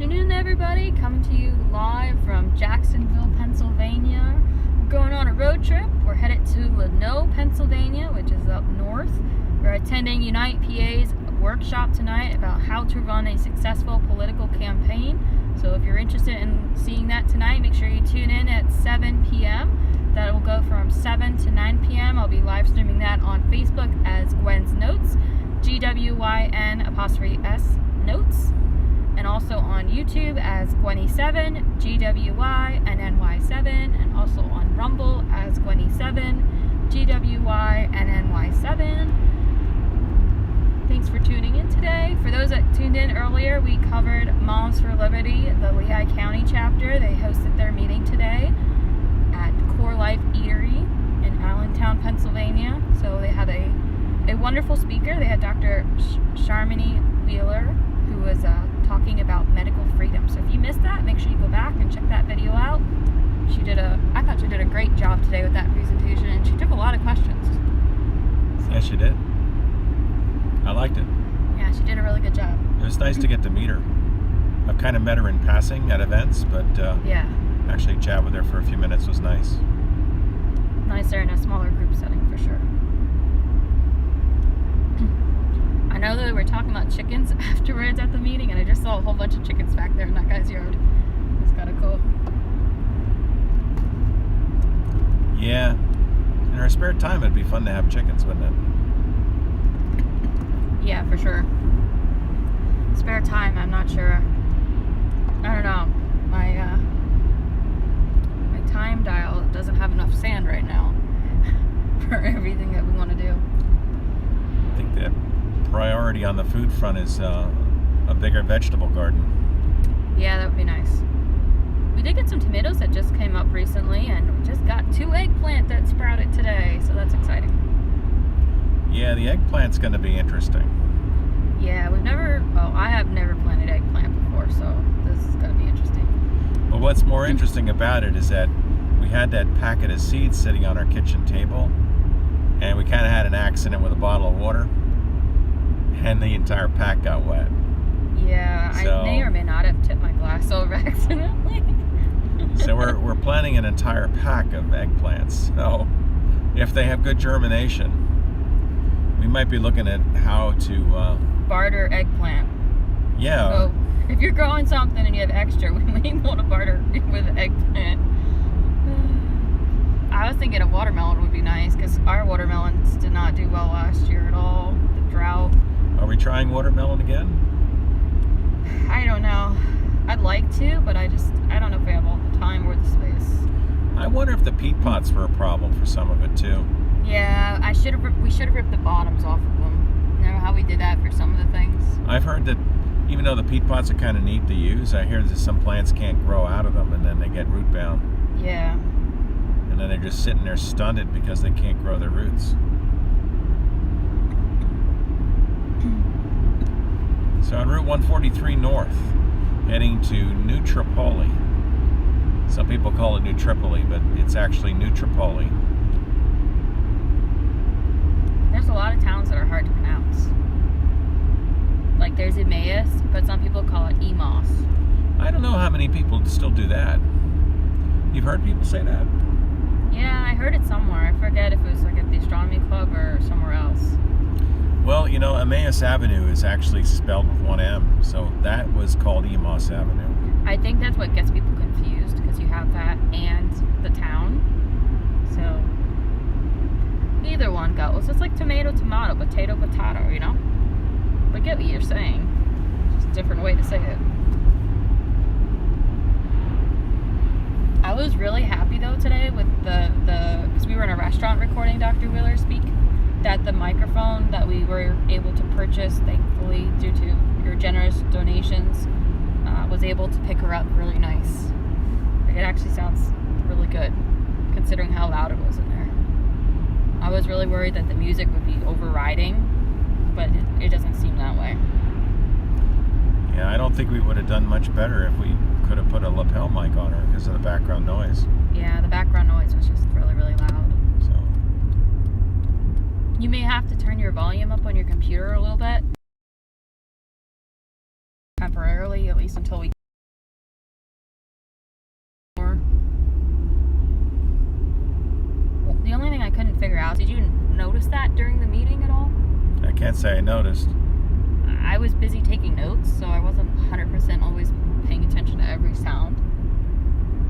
afternoon, everybody. Coming to you live from Jacksonville, Pennsylvania. We're going on a road trip. We're headed to Leno, Pennsylvania, which is up north. We're attending UnitePA's workshop tonight about how to run a successful political campaign. So if you're interested in seeing that tonight, make sure you tune in at 7 p.m. That will go from 7 to 9 p.m. I'll be live streaming that on Facebook as Gwen's Notes, GWYN''S Notes, and also on YouTube as Gwenny7, GWYNNY7, and also on Rumble as Gwenny7, GWYNNY7. Thanks for tuning in today. For those that tuned in earlier, we covered Moms for Liberty, the Lehigh County chapter. They hosted their meeting today at Core Life Eatery in Allentown, Pennsylvania. So they had a wonderful speaker. They had Dr. Sharmini Wheeler, who was talking about medical freedom. So if you missed that, make sure you go back and check that video out. I thought she did a great job today with that presentation, and she took a lot of questions. Yes, she did. I liked it. Yeah, she did a really good job. It was nice to get to meet her. I've kind of met her in passing at events, but yeah, actually chat with her for a few minutes was nice. Nicer in a smaller group setting for sure. I know that we're talking about chickens afterwards at the meeting, and I just saw a whole bunch of chickens back there in that guy's yard. It's kind of cool. Yeah. In our spare time, it'd be fun to have chickens, wouldn't it? Yeah, for sure. Spare time, I'm not sure. I don't know. My time dial doesn't have enough sand right now for everything that we want to do. I think the priority on the food front is a bigger vegetable garden. Yeah, that would be nice. We did get some tomatoes that just came up recently, and we just got 2 eggplant that sprouted today, so that's exciting. Yeah, the eggplant's going to be interesting. Yeah, I have never planted eggplant before, so this is going to be interesting. But what's more interesting about it is that we had that packet of seeds sitting on our kitchen table, and we kind of had an accident with a bottle of water, and the entire pack got wet. Yeah, I may or may not have tipped my glass over accidentally. So we're planting an entire pack of eggplants. So if they have good germination, we might be looking at how to barter eggplant. Yeah. So if you're growing something and you have extra, we may want to barter with eggplant. I was thinking a watermelon would be nice, because our watermelons did not do well last year at all. The drought. Are we trying watermelon again? I don't know. I'd like to, but I don't know if we have all the time or the space. I wonder if the peat pots were a problem for some of it too. Yeah, we should have ripped the bottoms off of them. Remember how we did that for some of the things? I've heard that even though the peat pots are kind of neat to use, I hear that some plants can't grow out of them, and then they get root bound. Yeah. And then they're just sitting there stunted because they can't grow their roots. So on Route 143 North, heading to New Tripoli. Some people call it New Tripoli, but it's actually New Tripoli. There's a lot of towns that are hard to pronounce. Like there's Emmaus, but some people call it Emos. I don't know how many people still do that. You've heard people say that? Yeah, I heard it somewhere. I forget if it was like at the astronomy club or somewhere else. Well, you know, Emmaus Avenue is actually spelled with one M, so that was called Emos Avenue. I think that's what gets people confused, because you have that and the town. So either one goes. It's like tomato, potato, potato, you know? I get what you're saying. Just a different way to say it. I was really happy though today with because we were in a restaurant recording Dr. Wheeler speak, that the microphone that we were able to purchase, thankfully, due to your generous donations, was able to pick her up really nice. Like, it actually sounds really good, considering how loud it was in there. I was really worried that the music would be overriding, but it doesn't seem that way. Yeah, I don't think we would have done much better if we could have put a lapel mic on her because of the background noise. Yeah, the background noise was just really, really loud. So you may have to turn your volume up on your computer a little bit. Temporarily, at least until we say I noticed. I was busy taking notes, so I wasn't 100% always paying attention to every sound.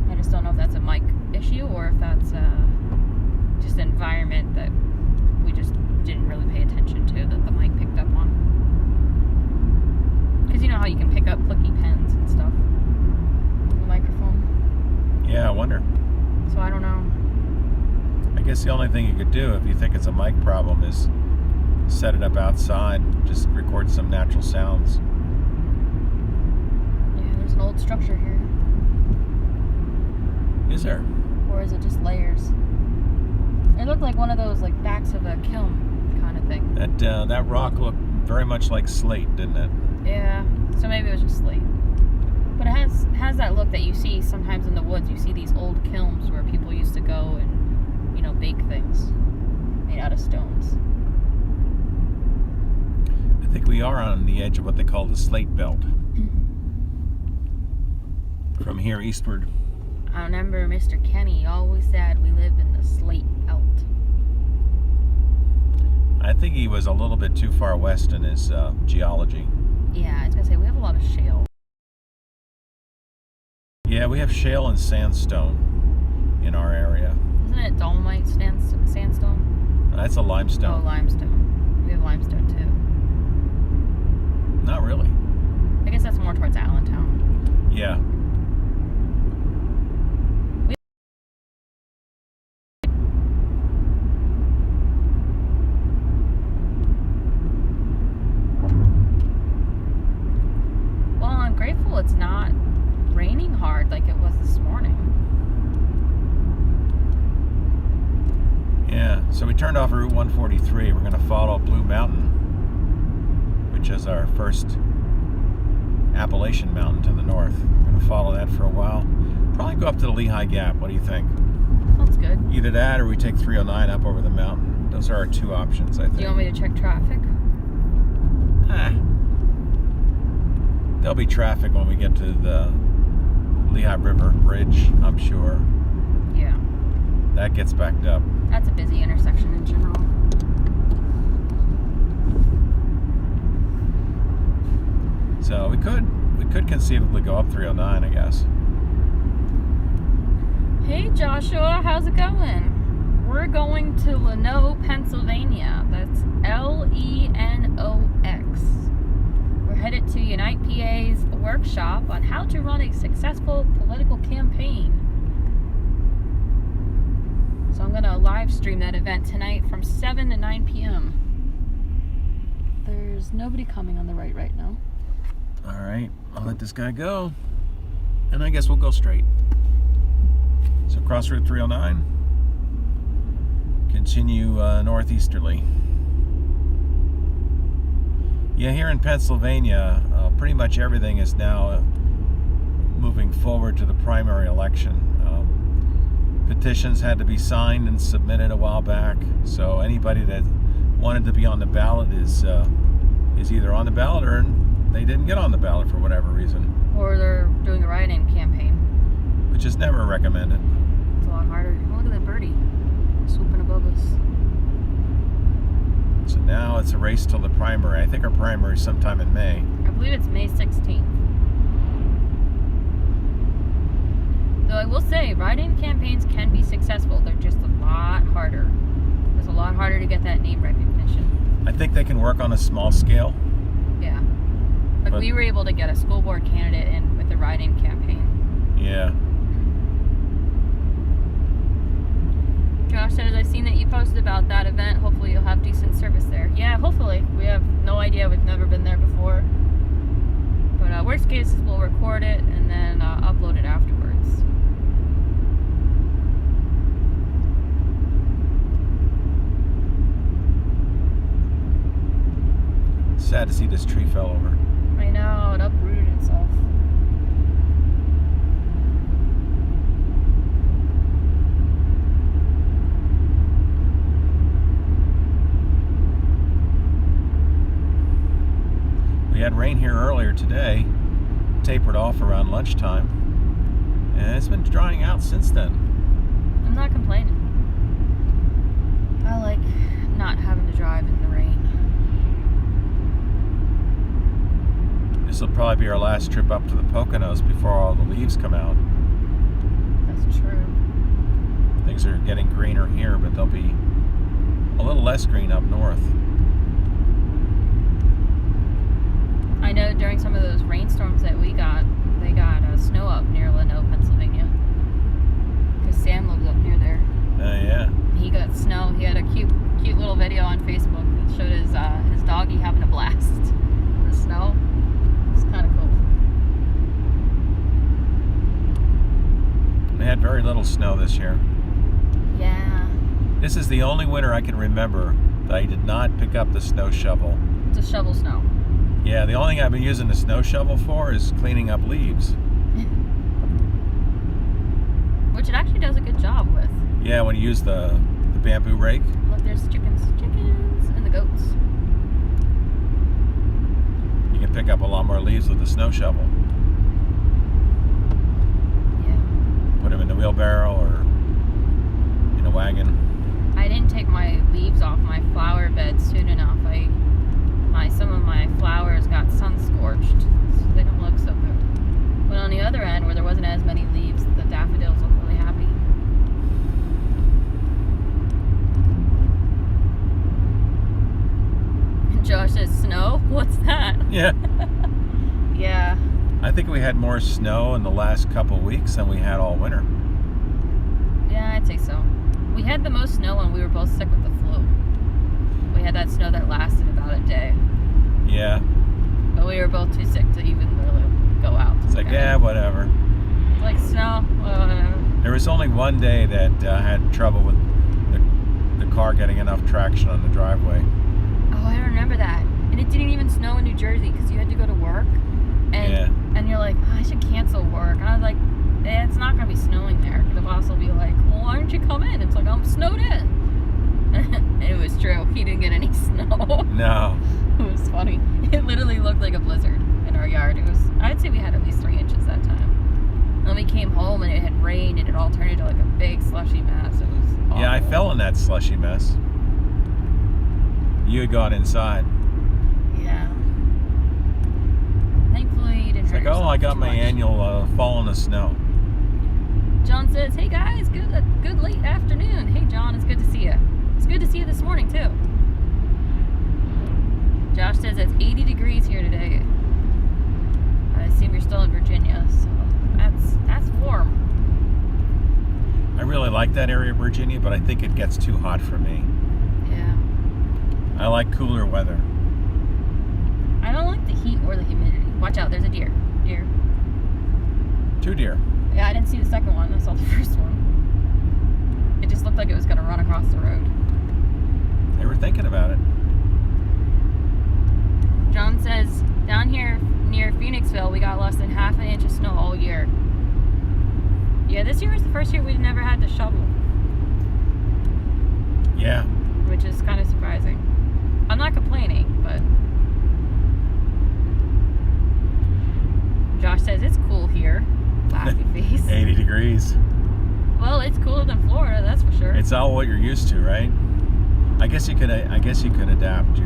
I just don't know if that's a mic issue or if that's just an environment that we just didn't really pay attention to that the mic picked up on. Because you know how you can pick up clicky pens and stuff on the microphone? Yeah, I wonder. So I don't know. I guess the only thing you could do if you think it's a mic problem is set it up outside, just record some natural sounds. Yeah, there's an old structure here. Is there? Or is it just layers? It looked like one of those like backs of a kiln kind of thing. That rock looked very much like slate, didn't it? Yeah, so maybe it was just slate. But it has that look that you see sometimes in the woods. You see these old kilns where people used to go and, you know, bake things made out of stones. I think we are on the edge of what they call the slate belt. From here eastward. I remember Mr. Kenny always said we live in the slate belt. I think he was a little bit too far west in his geology. Yeah, I was going to say, we have a lot of shale. Yeah, we have shale and sandstone in our area. Isn't it dolomite sandstone? That's a limestone. Oh, limestone. We have limestone too. Not really. I guess that's more towards Allentown. Yeah. Well, I'm grateful it's not raining hard like it was this morning. Yeah, so we turned off Route 143. We're going to follow Blue Mountain, which is our first Appalachian mountain to the north. We're going to follow that for a while. Probably go up to the Lehigh Gap. What do you think? Sounds good. Either that or we take 309 up over the mountain. Those are our two options, I think. Do you want me to check traffic? There'll be traffic when we get to the Lehigh River Bridge, I'm sure. Yeah. That gets backed up. That's a busy intersection in general. So we could conceivably go up 309, I guess. Hey Joshua, how's it going? We're going to Lenox, Pennsylvania. That's Lenox. We're headed to UnitePA's workshop on how to run a successful political campaign. So I'm going to live stream that event tonight from 7 to 9 p.m. There's nobody coming on the right now. All right, I'll let this guy go, and I guess we'll go straight. So cross Route 309, continue northeasterly. Yeah, here in Pennsylvania, pretty much everything is now moving forward to the primary election. Petitions had to be signed and submitted a while back, so anybody that wanted to be on the ballot is either on the ballot or they didn't get on the ballot for whatever reason. Or they're doing a write-in campaign. Which is never recommended. It's a lot harder. Oh, look at that birdie swooping above us. So now it's a race till the primary. I think our primary is sometime in May. I believe it's May 16th. Though I will say, write-in campaigns can be successful. They're just a lot harder. It's a lot harder to get that name recognition. I think they can work on a small scale. Yeah. Like we were able to get a school board candidate in with the write-in campaign. Yeah. Josh says, I've seen that you posted about that event. Hopefully you'll have decent service there. Yeah, hopefully. We have no idea. We've never been there before. But worst case is we'll record it and then upload it afterwards. Sad to see this tree fell over. I know, it uprooted itself. We had rain here earlier today, tapered off around lunchtime, and it's been drying out since then. I'm not complaining. I like not having to drive in the rain. This will probably be our last trip up to the Poconos before all the leaves come out. That's true. Things are getting greener here, but they'll be a little less green up north. I know during some of those rainstorms that we got, they got snow up near Leno, Pennsylvania. Because Sam lives up near there. Yeah. He got snow. He had a cute little video on Facebook that showed his doggy having a blast in the snow. It's kind of cool. We had very little snow this year. Yeah. This is the only winter I can remember that I did not pick up the snow shovel. To shovel snow. Yeah, the only thing I've been using the snow shovel for is cleaning up leaves. Which it actually does a good job with. Yeah, when you use the bamboo rake. Look, there's chickens, and the goats. You can pick up a lot more leaves with the snow shovel. Yeah. Put them in the wheelbarrow or in a wagon. I didn't take my leaves off my flower bed soon enough. Some of my flowers got sun scorched, so they don't look so good. But on the other end, where there wasn't as many leaves, the daffodils look really happy. Josh says, snow? What's that? Yeah. Yeah. I think we had more snow in the last couple weeks than we had all winter. Yeah, I'd say so. We had the most snow when we were both sick with the flu. We had that snow that lasted about a day. Yeah. But we were both too sick to even really go out. It's like, yeah, whatever. Like snow, whatever. There was only one day that I had trouble with the car getting enough traction on the driveway. Oh, I remember that. And it didn't even snow in New Jersey because you had to go to work. And you're like, oh, I should cancel work. And I was like, it's not going to be snowing there. The boss will be like, well, why don't you come in? It's like, I'm snowed in. And it was true. He didn't get any snow. No. It was funny. It literally looked like a blizzard in our yard. I'd say we had at least 3 inches that time. Then we came home and it had rained and it all turned into like a big slushy mess. It was awful. Yeah, I fell in that slushy mess. You had gone inside. Yeah. Thankfully, you didn't It's like, oh, I got my annual fall in the snow. John says, hey guys, good late afternoon. Hey John, it's good to see you. It's good to see you this morning too. Josh says it's 80 degrees here today. I assume you're still in Virginia, so that's warm. I really like that area of Virginia, but I think it gets too hot for me. Yeah. I like cooler weather. I don't like the heat or the humidity. Watch out, there's a deer. Deer. 2 deer. Yeah, I didn't see the second one. I saw the first one. It just looked like it was going to run across the road. They were thinking about it. John says, down here near Phoenixville, we got less than half an inch of snow all year. Yeah, this year was the first year we've never had to shovel. Yeah. Which is kind of surprising. I'm not complaining, but Josh says it's cool here. Laughy face. 80 degrees. Well, it's cooler than Florida, that's for sure. It's all what you're used to, right? I guess you could adapt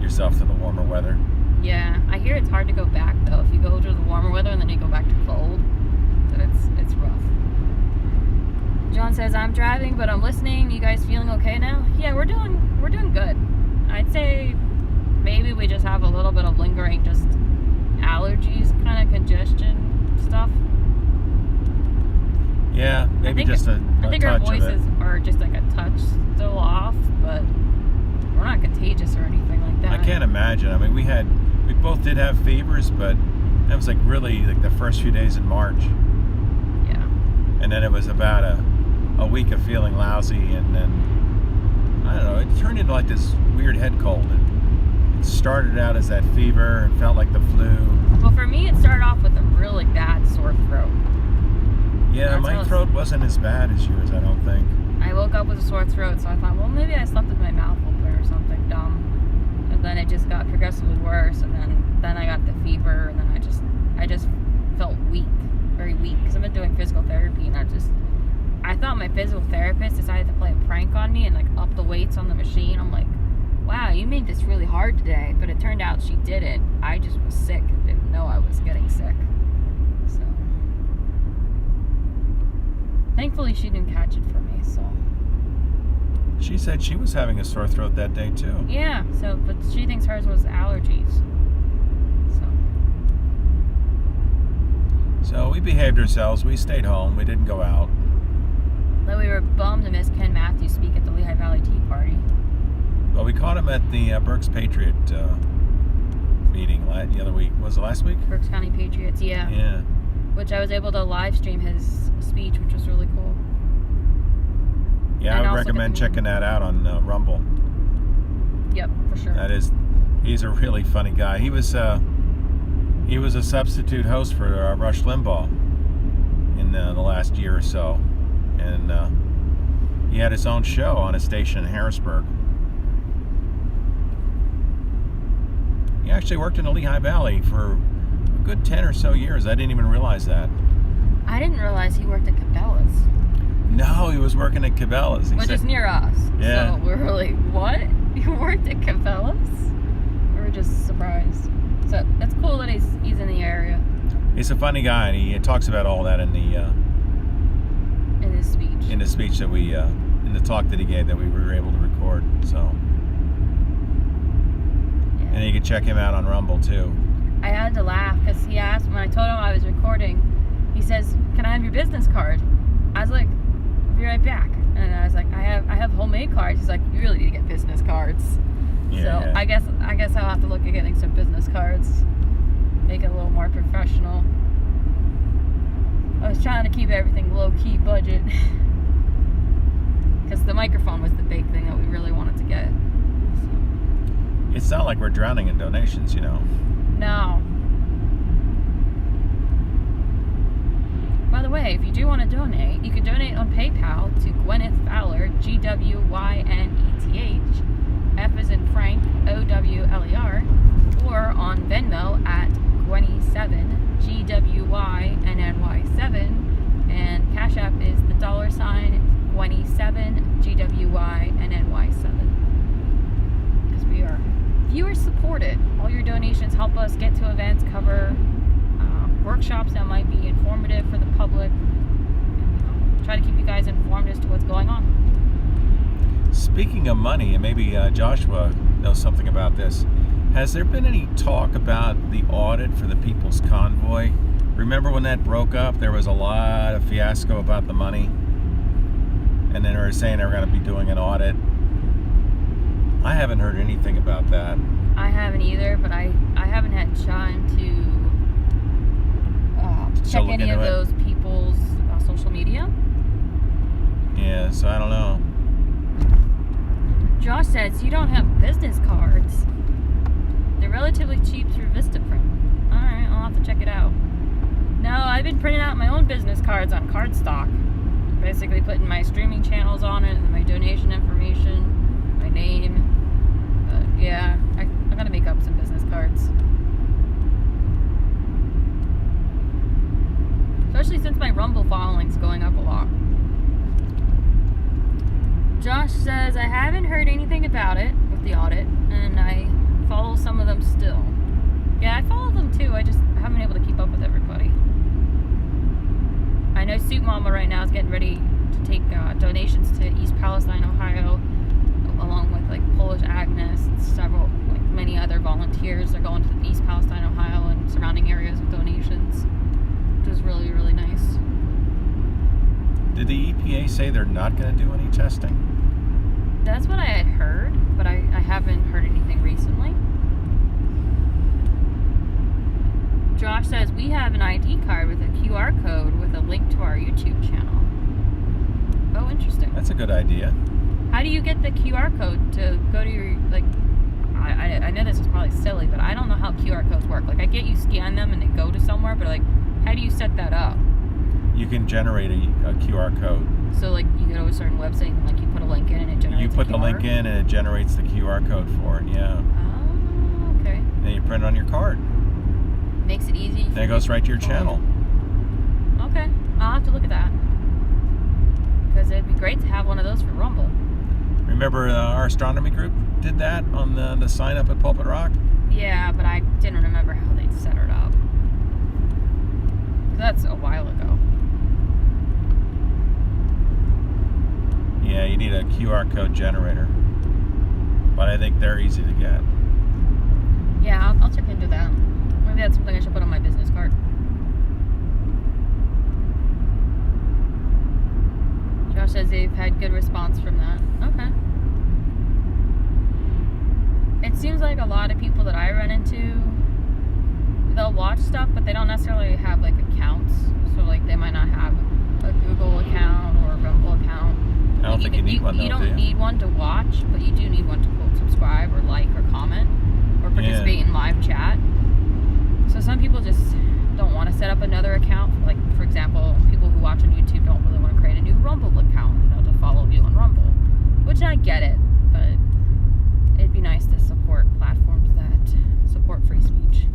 yourself to the warmer weather. Yeah, I hear it's hard to go back though. If you go to the warmer weather and then you go back to cold, then it's rough. John says, I'm driving, but I'm listening. You guys feeling okay now? Yeah, we're doing good. I'd say maybe we just have a little bit of lingering just allergies, kind of congestion stuff. Yeah, maybe I think our touch of it. voices are just like a touch still off, but we're not contagious or anything like that. I can't imagine. I mean, we both did have fevers, but that was like really like the first few days in March. Yeah. And then it was about a week of feeling lousy, and then I don't know, it turned into like this weird head cold. It started out as that fever and felt like the flu. Well, for me, it started off with a really bad sore throat. Yeah, my throat wasn't as bad as yours, I don't think. I woke up with a sore throat, so I thought, well, maybe I slept with my mouth open or something dumb. And then it just got progressively worse, and then I got the fever, and then I just felt weak, very weak, because I've been doing physical therapy, and I thought my physical therapist decided to play a prank on me and like up the weights on the machine. I'm like, wow, you made this really hard today, but it turned out she didn't. I just was sick. She said she was having a sore throat that day too. Yeah, so, but she thinks hers was allergies. So we behaved ourselves. We stayed home. We didn't go out. Though we were bummed to miss Ken Matthews speak at the Lehigh Valley Tea Party. Well, we caught him at the Berks Patriot meeting the other week. Was it last week? Berks County Patriots, yeah. Yeah. Which I was able to live stream his speech, which was really cool. Yeah, And I would also recommend get to- checking that out on Rumble. Yep, for sure. He's a really funny guy. He was a substitute host for Rush Limbaugh in the last year or so, and he had his own show on a station in Harrisburg. He actually worked in the Lehigh Valley for a good 10 or so years. I didn't even realize that. I didn't realize he worked at Cabela's. No, he was working at Cabela's. Which is near us. Yeah. So we were like, what? You worked at Cabela's? We were just surprised. So it's cool that he's in the area. He's a funny guy, and he talks about all that in his speech. In the speech that we, in the talk that he gave that we were able to record. So, Yeah. and you can check him out on Rumble too. I had to laugh because he asked when I told him I was recording. He says, "Can I have your business card?" I was like, "I'll be right back." And I was like, "I have homemade cards." He's like, "You really need to get business cards." Yeah, So yeah. I guess I'll have to look at getting some business cards, make it a little more professional. I was trying to keep everything low key budget because the microphone was the big thing that we really wanted to get. So. It's not like we're drowning in donations, you know. No. By the way, if you do want to donate, you can donate on PayPal to Gwyneth Fowler, GWYNETH, F as in Frank, OWLER, or on Venmo at Gwenny7, GWYNNY7, and CashApp is the $, Gwenny7, GWYNNY7. Because we are viewer supported. All your donations help us get to events, cover workshops that might be informative for the public, and try to keep you guys informed as to what's going on. Speaking of money, and maybe Joshua knows something about this, has there been any talk about the audit for the People's Convoy? Remember when that broke up? There was a lot of fiasco about the money, and then they were saying they were going to be doing an audit. I haven't heard anything about that. I haven't either, but I haven't had time to check look any of into it? those people's social media. Yeah, so I don't know. Josh says you don't have business cards. They're relatively cheap through Vistaprint. Alright, I'll have to check it out. No, I've been printing out my own business cards on cardstock. Basically putting my streaming channels on it and my donation information, my name. Yeah, I'm gonna make up some business cards. Especially since my Rumble following's going up a lot. Josh says, I haven't heard anything about it with the audit, and I follow some of them still. Yeah, I follow them too, I just haven't been able to keep up with everybody. I know Soup Mama right now is getting ready to take donations to East Palestine, Ohio, along with like Polish Agnes and several, like many other volunteers are going to the East Palestine, Ohio and surrounding areas with donations, which is really, really nice. Did the EPA say they're not going to do any testing? That's what I had heard, but I haven't heard anything recently. Josh says we have an ID card with a QR code with a link to our YouTube channel. Oh, interesting. That's a good idea. How do you get the QR code to go to your, like, I know this is probably silly, but I don't know how QR codes work. Like, I get you scan them and they go to somewhere, but like, how do you set that up? You can generate a QR code. So, like, you go to a certain website and, like, you put a link in and it generates You put a the QR? link in and it generates the QR code for it, yeah. Oh, okay. Then you print it on your card. Makes it easy. Then it goes right to your channel. Okay. I'll have to look at that. Because it'd be great to have one of those for Rumble. Remember our astronomy group did that on the sign up at Pulpit Rock? Yeah, but I didn't remember how they'd set it up. That's a while ago. Yeah, Yeah, you need a QR code generator. But I think they're easy to get. Yeah, I'll check into that. Maybe that's something I should put on my business card. Josh says they've had good response from that. Okay. It seems like a lot of people that I run into, they'll watch stuff, but they don't necessarily have like accounts. So like they might not have a Google account or a Rumble account. I don't think you need one though, you don't need one to watch, but you do need one to quote subscribe or like or comment or participate in live chat. So some people just don't want to set up another account. Like for example, people who watch on YouTube don't really want to create a new Rumble account, to follow you on Rumble. Which I get it, but it'd be nice to support platforms that support free speech.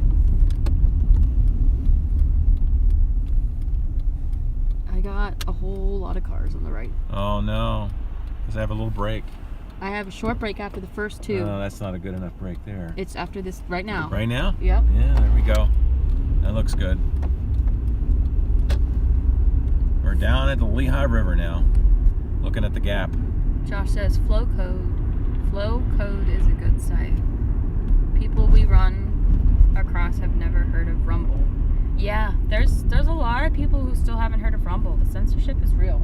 I got a whole lot of cars on the right. Oh no, because I have a little break. I have a short break after the first two. Oh, that's not a good enough break there. It's after this right now. Right now? Yep. Yeah, there we go. That looks good. We're down at the Lehigh River now, looking at the gap. Josh says Flow Code is a good site. People we run across have never heard of Rumble. Yeah, there's a lot of people who still haven't heard of Rumble. The censorship is real.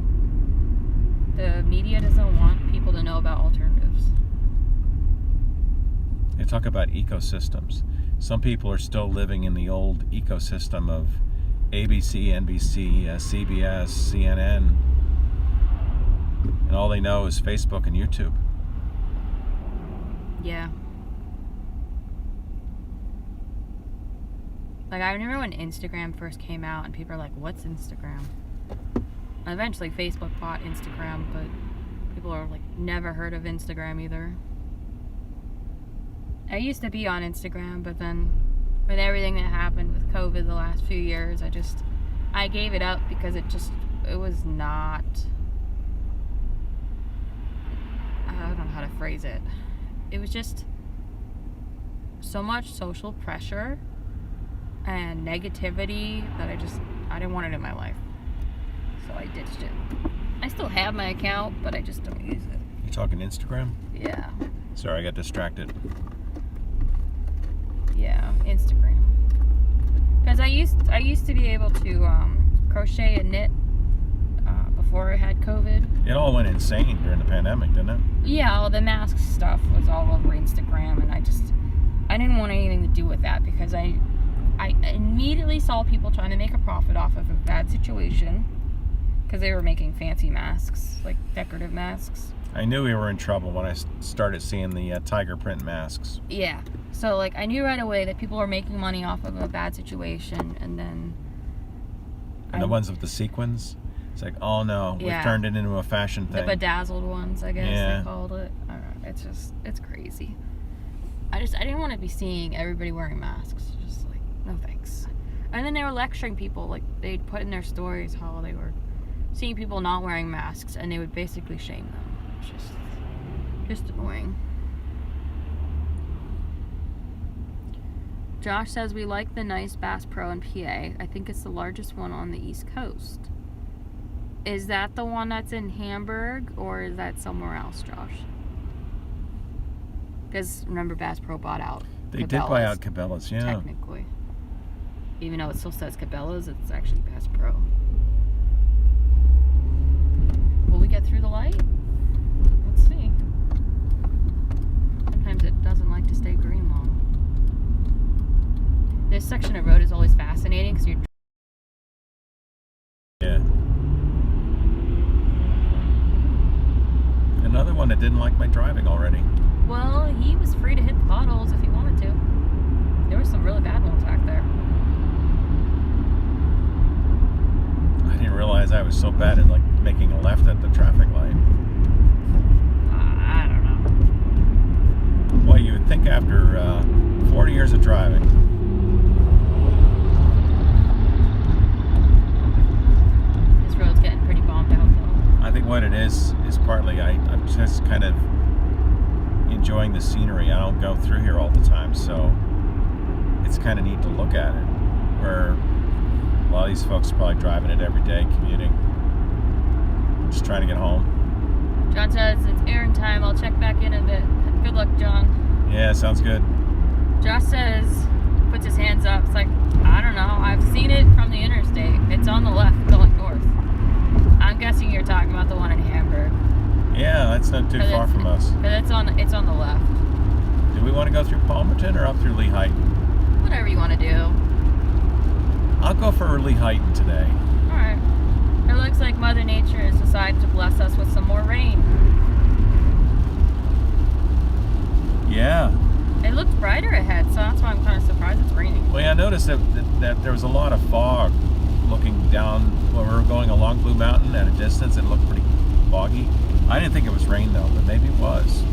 The media doesn't want people to know about alternatives. They talk about ecosystems. Some people are still living in the old ecosystem of ABC, NBC, CBS, CNN, and all they know is Facebook and YouTube. Yeah. Like, I remember when Instagram first came out and people are like, what's Instagram? Eventually Facebook bought Instagram, but people are like, never heard of Instagram either. I used to be on Instagram, but then with everything that happened with COVID the last few years, I gave it up because it was not, I don't know how to phrase it. It was just so much social pressure and negativity that I didn't want it in my life. So I ditched it. I still have my account, but I just don't use it. You talking Instagram? Yeah. Sorry, I got distracted. Yeah, Instagram. Because I used to be able to crochet and knit before I had COVID. It all went insane during the pandemic, didn't it? Yeah, all the mask stuff was all over Instagram, and I didn't want anything to do with that because I immediately saw people trying to make a profit off of a bad situation because they were making fancy masks, like decorative masks. I knew we were in trouble when I started seeing the tiger print masks. Yeah. So, like, I knew right away that people were making money off of a bad situation, and then... And the ones with the sequins? It's like, oh no, we've turned it into a fashion thing. The bedazzled ones, I guess they called it. I don't know. It's crazy. I didn't want to be seeing everybody wearing masks. Just like, no thanks. And then they were lecturing people, like, they'd put in their stories how they were seeing people not wearing masks, and they would basically shame them. It's just annoying. Josh says we like the nice Bass Pro in PA. I think it's the largest one on the East Coast. Is that the one that's in Hamburg, or is that somewhere else, Josh? Because remember, Bass Pro bought out They did buy out Cabela's, yeah. Technically. Even though it still says Cabela's, it's actually Bass Pro. Will we get through the light? Let's see. Sometimes it doesn't like to stay green long. This section of road is always fascinating because you're... Yeah. Another one that didn't like my driving already. Well, he was free to hit the potholes if he wanted to. There were some really bad ones back there. I didn't realize I was so bad at like making a left at the traffic light. I don't know. Well, you would think after 40 years of driving. This road's getting pretty bombed out though. I think what it is partly I'm just kind of enjoying the scenery. I don't go through here all the time, so it's kind of neat to look at it. Where a lot of these folks are probably driving it every day, commuting, just trying to get home. John says it's airing time. I'll check back in a bit. Good luck, John. Yeah, sounds good. Josh says, puts his hands up. It's like, I don't know. I've seen it from the interstate. It's on the left going north. I'm guessing you're talking about the one in Hamburg. Yeah, that's not too far from us. But it's on the left. Do we want to go through Palmerton or up through Lehighton? Whatever you want to do. I'll go for Lehighton today. Alright. It looks like Mother Nature has decided to bless us with some more rain. Yeah. It looked brighter ahead, so that's why I'm kind of surprised it's raining. Well, yeah, I noticed that there was a lot of fog looking down when we were going along Blue Mountain at a distance. It looked pretty foggy. I didn't think it was rain though, but maybe it was.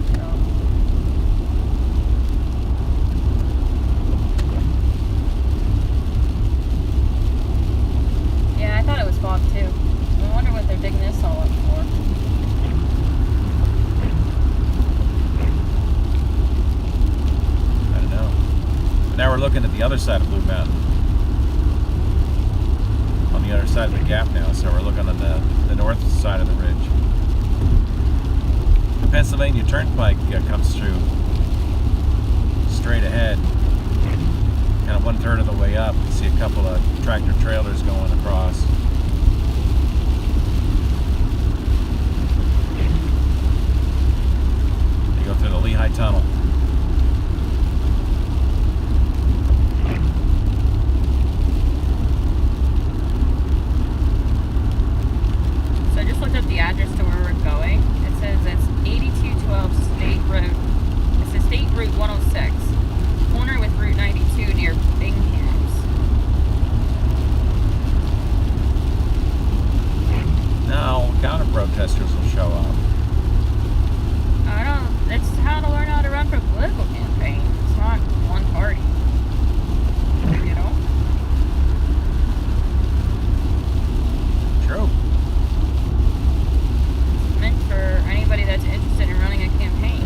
Yeah, I thought it was fog too. I wonder what they're digging this all up for. I don't know. But now we're looking at the other side of Blue Mountain. On the other side of the gap now, so we're looking on the north side of the ridge. The Pennsylvania Turnpike comes through straight ahead, kind of 1/3 of the way up. You see a couple of tractor trailers going across. You go through the Lehigh Tunnel. So I just looked up the address to where we're going. It says it's 8212 State Road. It says State Route 106, corner with Route 92 near Bingham's. Now, counter protesters will show up. I don't. It's how to learn how to run for a political campaign. It's not one party. You know. True. It's meant for anybody that's interested in running a campaign.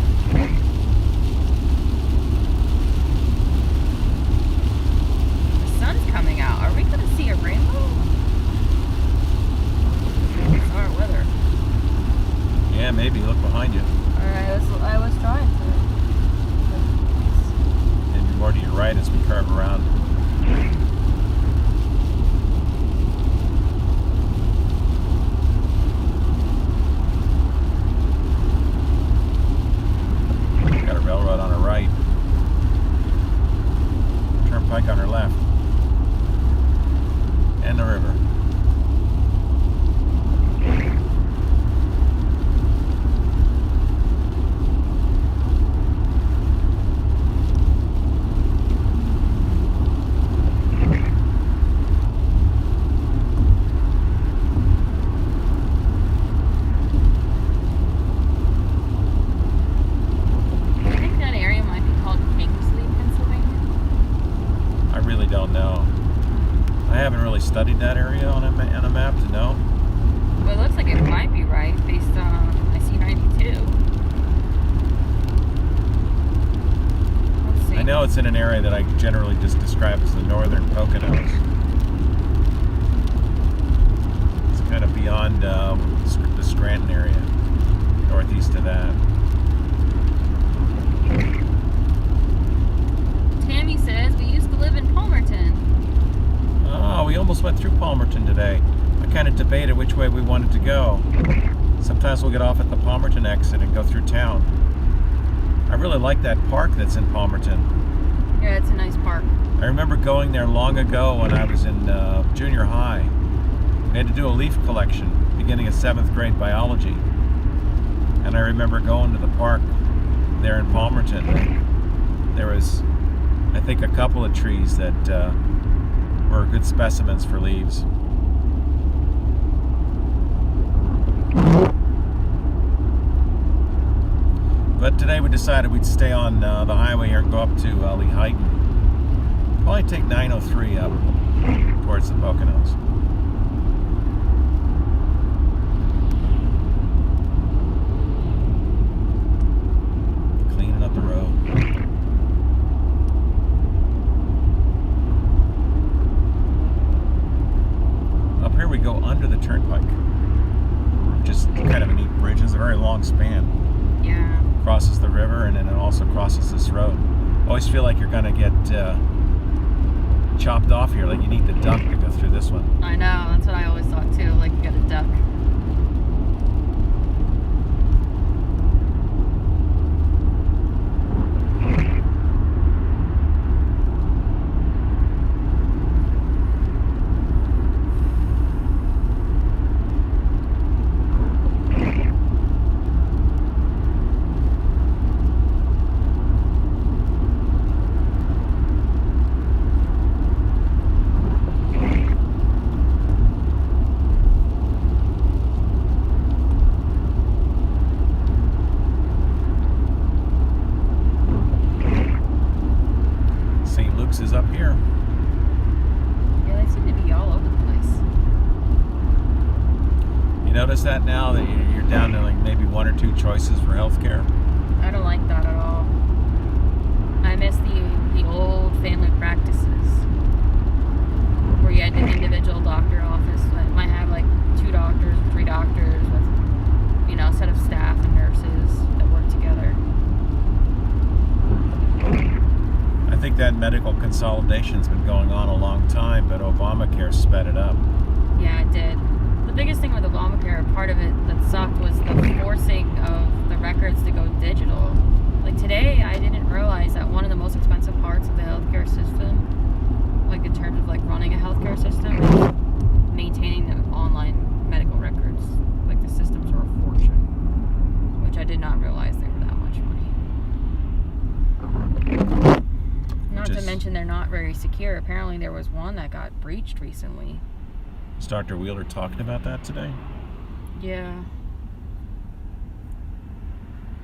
The sun's coming out. Are we going to see a rainbow? Bizarre weather. Yeah, maybe. Look behind you. I was trying to. Maybe more to your right as we curve around. Got a railroad on our right. Turnpike on our left. And the river. Studied that area on a map to know? Well, it looks like it might be right based on I see 92. Let's see. I know it's in an area that I generally just describe as the northern Poconos. It's kind of beyond the Scranton area, northeast of that. Tammy says we used to live in Palmerton. Oh, we almost went through Palmerton today. I kind of debated which way we wanted to go. Sometimes we'll get off at the Palmerton exit and go through town. I really like that park that's in Palmerton. Yeah, it's a nice park. I remember going there long ago when I was in junior high. We had to do a leaf collection beginning of 7th grade biology. And I remember going to the park there in Palmerton. There was, I think, a couple of trees that were good specimens for leaves. But today we decided we'd stay on the highway here and go up to Lehighton. Probably take 903 up towards the Poconos. Cleaning up the road. Up here we go under the turnpike. Just kind of a neat bridge. It's a very long long span. Yeah. Crosses the river and then it also crosses this road. Always feel like you're gonna get chopped off here, like you need to duck to go through this one. I know, that's what I always thought too, like you gotta duck. Is up here. Yeah, they seem to be all over the place. You notice that now that you're down to like maybe one or two choices for healthcare? I don't like that at all. I miss the old family practices where you had an individual doctor office that might have like 2 doctors, 3 doctors with, you know, a set of staff and nurses that work together. I think that medical consolidation's been going on a long time, but Obamacare sped it up. Yeah, it did. The biggest thing with Obamacare, part of it that sucked, was the forcing of the records to go digital. Like today, I didn't realize that one of the most expensive parts of the healthcare system, like in terms of like running a healthcare system, is maintaining the online medical records. Like the systems are a fortune, which I did not realize they were that much money. Not to mention they're not very secure. Apparently there was one that got breached recently. Is Dr. Wheeler talking about that today? Yeah.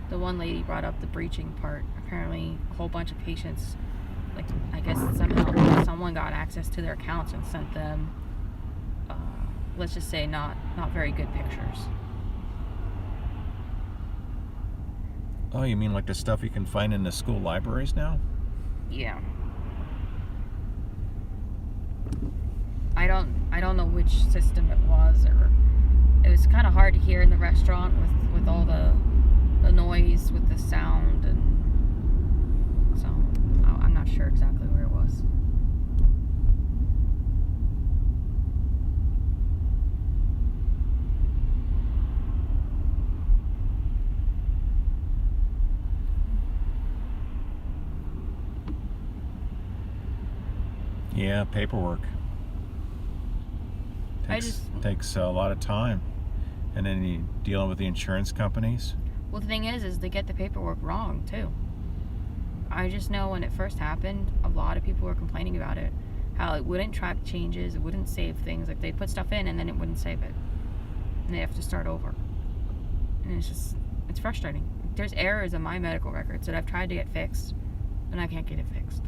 The one lady brought up the breaching part. Apparently a whole bunch of patients, like I guess somehow someone got access to their accounts and sent them, let's just say not very good pictures. Oh, you mean like the stuff you can find in the school libraries now? Yeah. I don't know which system it was, or it was kind of hard to hear in the restaurant with all the noise with the sound, and so I'm not sure exactly where it was. Yeah, paperwork. Takes a lot of time. And then you dealing with the insurance companies. Well, the thing is they get the paperwork wrong too. I just know when it first happened, a lot of people were complaining about it. How it wouldn't track changes, it wouldn't save things. Like they'd put stuff in and then it wouldn't save it. And they have to start over. And it's frustrating. There's errors in my medical records that I've tried to get fixed, and I can't get it fixed.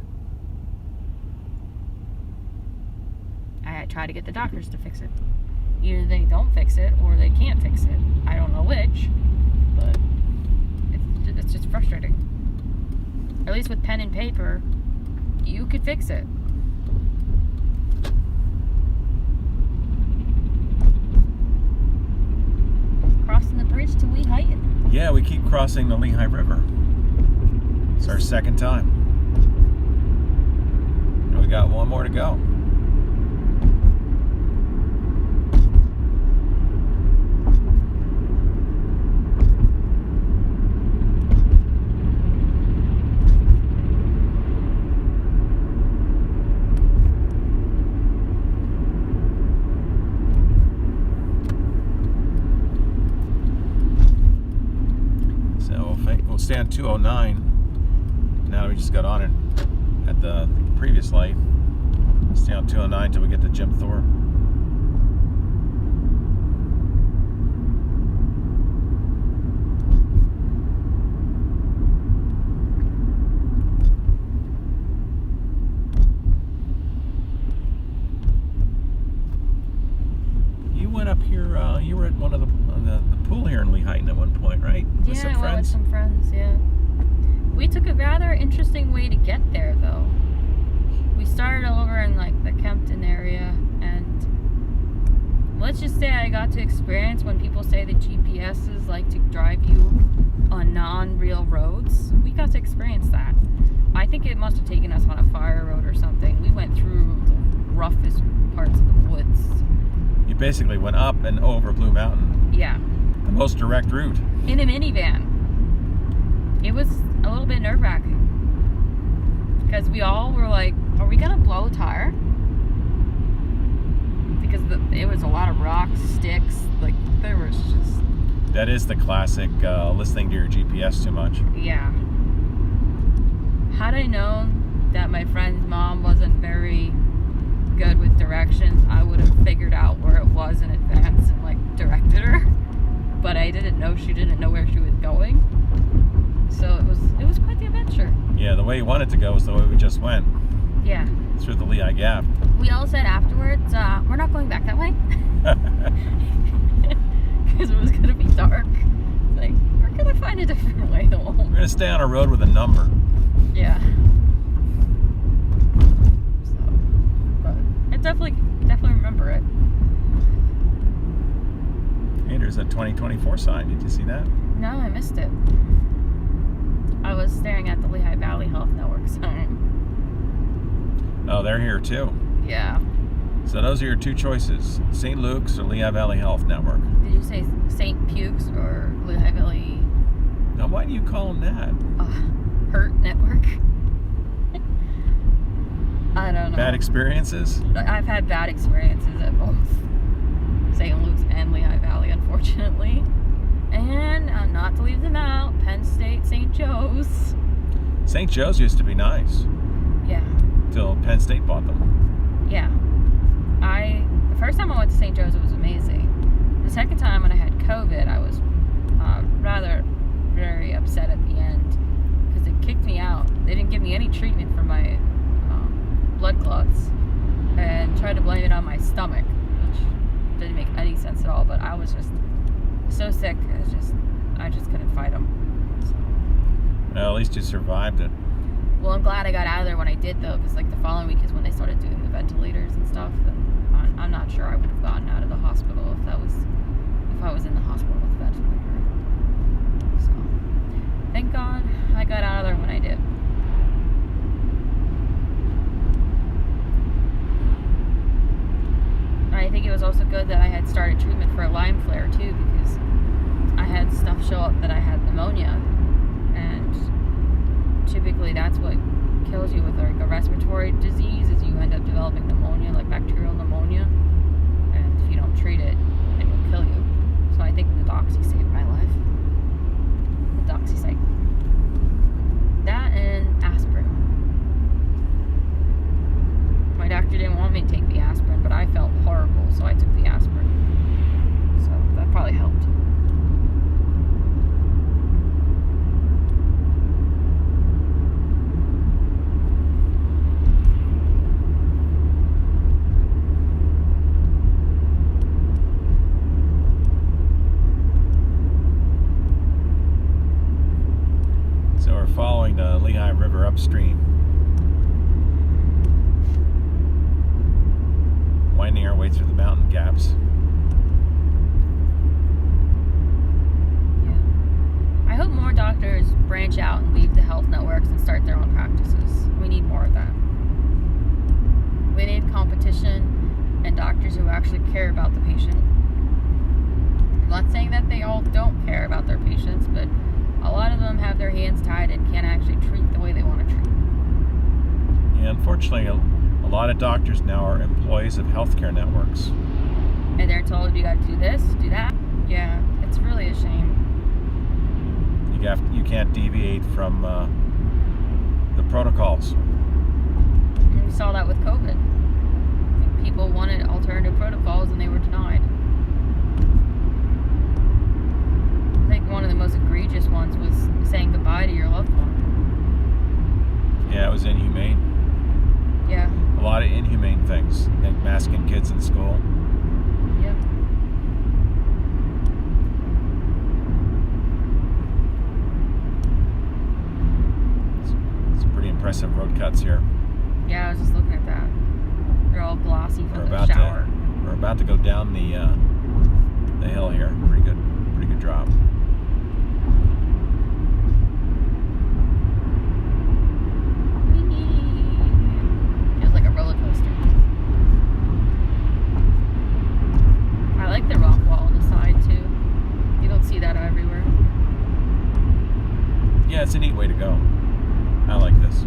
I try to get the doctors to fix it. Either they don't fix it or they can't fix it. I don't know which, but it's just frustrating. At least with pen and paper, you could fix it. Crossing the bridge to Lehigh. Yeah, we keep crossing the Lehigh River. It's our second time. And we got one more to go. We'll stay on 209. Now we just got on it at the previous light. Stay on 209 till we get to Jim Thorpe. You went up here. You were at one of the pool here in Lehigh at one point, right? With some I went with some friends, yeah. We took a rather interesting way to get there, though. We started over in, like, the Kempton area, and let's just say I got to experience when people say that GPSs like to drive you on non-real roads. We got to experience that. I think it must have taken us on a fire road or something. We went through the roughest parts of the woods. You basically went up and over Blue Mountain. Yeah. The most direct route. In a minivan. It was a little bit nerve-wracking. Because we all were like, are we going to blow a tire? Because it was a lot of rocks, sticks. Like, there was just... That is the classic listening to your GPS too much. Yeah. Had I known that my friend's mom wasn't very good with directions, I would have figured out where it was in advance and, like, directed her. But I didn't know she didn't know where she was going. So it was quite the adventure. Yeah, the way you wanted to go was the way we just went. Yeah. Through the Lehigh Gap. We all said afterwards, we're not going back that way. Because it was going to be dark. It's like, we're going to find a different way home. We're going to stay on a road with a number. Yeah. So, but I definitely remember it. Hey, there's a 2024 sign. Did you see that? No, I missed it. I was staring at the Lehigh Valley Health Network sign. Oh, they're here too. Yeah. So those are your two choices: St. Luke's or Lehigh Valley Health Network. Did you say St. Puke's or Lehigh Valley? Now, why do you call them that? Hurt Network. I don't know. Bad experiences? I've had bad experiences at both St. Luke's and Lehigh Valley, unfortunately. And not to leave them out, Penn State, St. Joe's. St. Joe's used to be nice. Yeah. Till Penn State bought them. Yeah. The first time I went to St. Joe's, it was amazing. The second time when I had COVID, I was rather very upset at the end because it kicked me out. They didn't give me any treatment for my blood clots and tried to blame it on my stomach, which didn't make any sense at all. But I was just so sick. I just couldn't fight them. So. Well, at least you survived it. Well, I'm glad I got out of there when I did, though, because like the following week is when they started doing the ventilators and stuff, and I'm not sure I would have gotten out of the hospital if I was in the hospital with a ventilator. So, thank God I got out of there when I did. And I think it was also good that I had started treatment for a Lyme flare too, because I had stuff show up that I had pneumonia, and typically that's what kills you with like a respiratory disease is you end up developing pneumonia, like bacterial pneumonia, and if you don't treat it, it will kill you. So I think the doxy saved my life. The doxycycline. That and aspirin. My doctor didn't want me to take the aspirin, but I felt horrible, so I took the aspirin. So that probably helped. Following the Lehigh River upstream, winding our way through the mountain gaps. Yeah. I hope more doctors branch out and leave the health networks and start their own practices. We need more of that. We need competition and doctors who actually care about the patient. I'm not saying that they all don't care about their patients, but a lot of them have their hands tied and can't actually treat the way they want to treat. Yeah, unfortunately, a lot of doctors now are employees of healthcare networks. And they're told you got to do this, do that. Yeah, it's really a shame. You can't deviate from the protocols. And we saw that with COVID. I think people wanted alternative protocols and they were denied. I think one of the most egregious ones was saying goodbye to your loved one. Yeah, it was inhumane. Yeah. A lot of inhumane things, like masking kids in school. Yep. Some pretty impressive road cuts here. Yeah, I was just looking at that. They're all glossy from We're the shower. about to go down the the hill here. Pretty good drop. Feels like a roller coaster. I like the rock wall on the side too. You don't see that everywhere. Yeah, it's a neat way to go. I like this.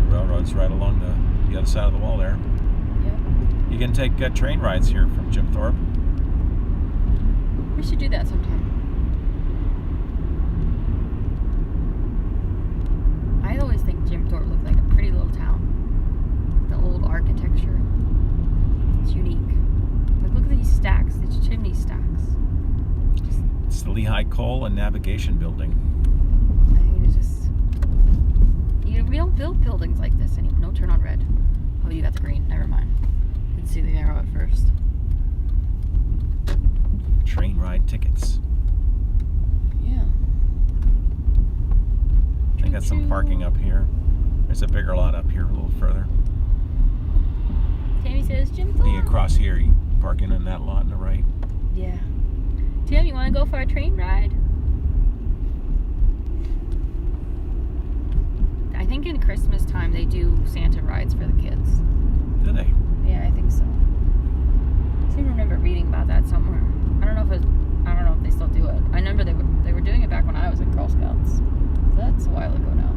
Railroad's right along the other side of the wall there. Yep. You can take train rides here from Jim Thorpe. We should do that sometime. I always think Jim Thorpe looked like a pretty little town. The old architecture. It's unique. Like, look at these stacks, these chimney stacks. It's the Lehigh Coal and Navigation Building. I mean, it's just... we don't build buildings like this anymore. No, turn on red. Oh, you got the green. Never mind. Let's see the arrow at first. Train ride tickets. Yeah. They got some parking up here. There's a bigger lot up here a little further. Tammy says, Jim Thorpe. You cross here, you park in that lot on the right. Yeah. Tim, you want to go for a train ride? I think in Christmas time they do Santa rides for the kids. Do they? Yeah, I think so. I seem to remember reading about that somewhere. I don't know if they still do it. I remember they were doing it back when I was in Girl Scouts. So that's a while ago now.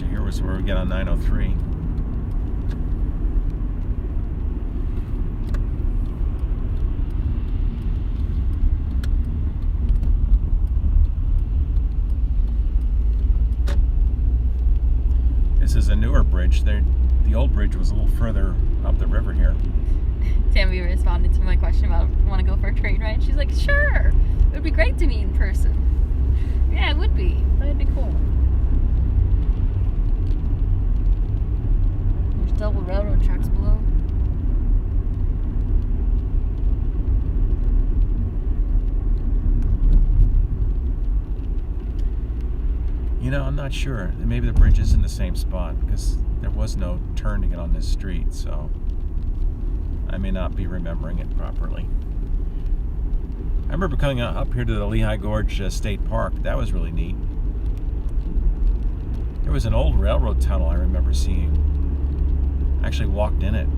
Here was where we get on 903. This is a newer bridge. The old bridge was a little further up the river here. Tammy responded to my question about want to go for a train ride. She's like, sure. It would be great to meet in person. Yeah, it would be. That would be cool. There's double railroad tracks below. You know, I'm not sure. Maybe the bridge is in the same spot because there was no turn to get on this street, so I may not be remembering it properly. I remember coming up here to the Lehigh Gorge State Park. That was really neat. There was an old railroad tunnel I remember seeing. I actually walked in it.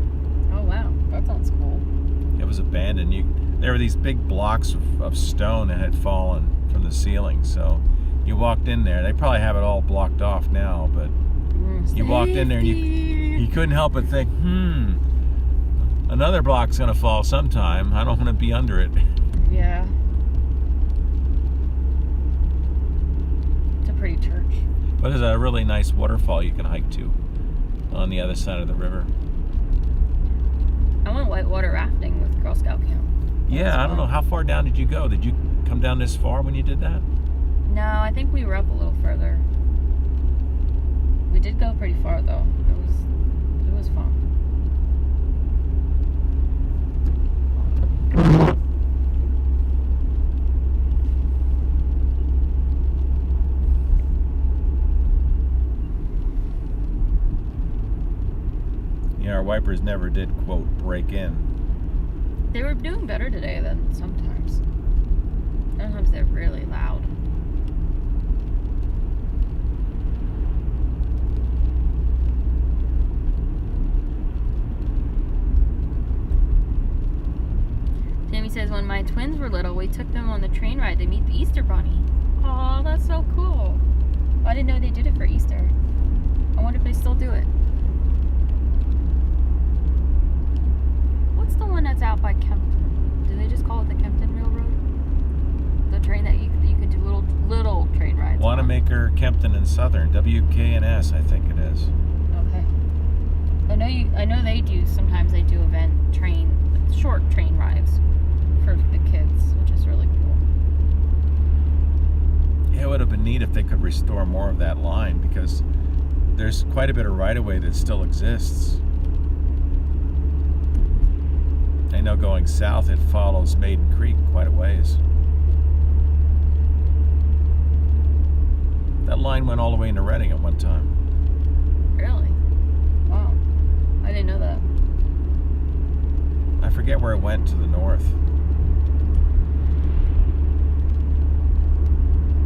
Oh wow, that sounds cool. It was abandoned. There were these big blocks of stone that had fallen from the ceiling, so you walked in there. They probably have it all blocked off now, but you walked in there and you couldn't help but think, another block's gonna fall sometime. I don't want to be under it. Yeah. It's a pretty church. But there's a really nice waterfall you can hike to on the other side of the river. I went whitewater rafting with Girl Scout camp. Yeah, I don't know. How far down did you go? Did you come down this far when you did that? No, I think we were up a little further. We did go pretty far though. It was fun. Yeah, our wipers never did, quote, break in. They were doing better today than sometimes. Sometimes they're really loud. Tammy says, when my twins were little, we took them on the train ride to meet the Easter Bunny. Oh, that's so cool. I didn't know they did it for Easter. I wonder if they still do it. What's the one that's out by Kempton? Do they just call it the Kempton Railroad? The train that you can do little train rides. Wanamaker, Kempton, and Southern. WKNS, I think it is. Okay. I I know they do. Sometimes they do short train rides for the kids, which is really cool. It would have been neat if they could restore more of that line, because there's quite a bit of right-of-way that still exists. I know going south it follows Maiden Creek quite a ways. That line went all the way into Reading at one time. Really? Wow. I didn't know that. I forget where it went to the north.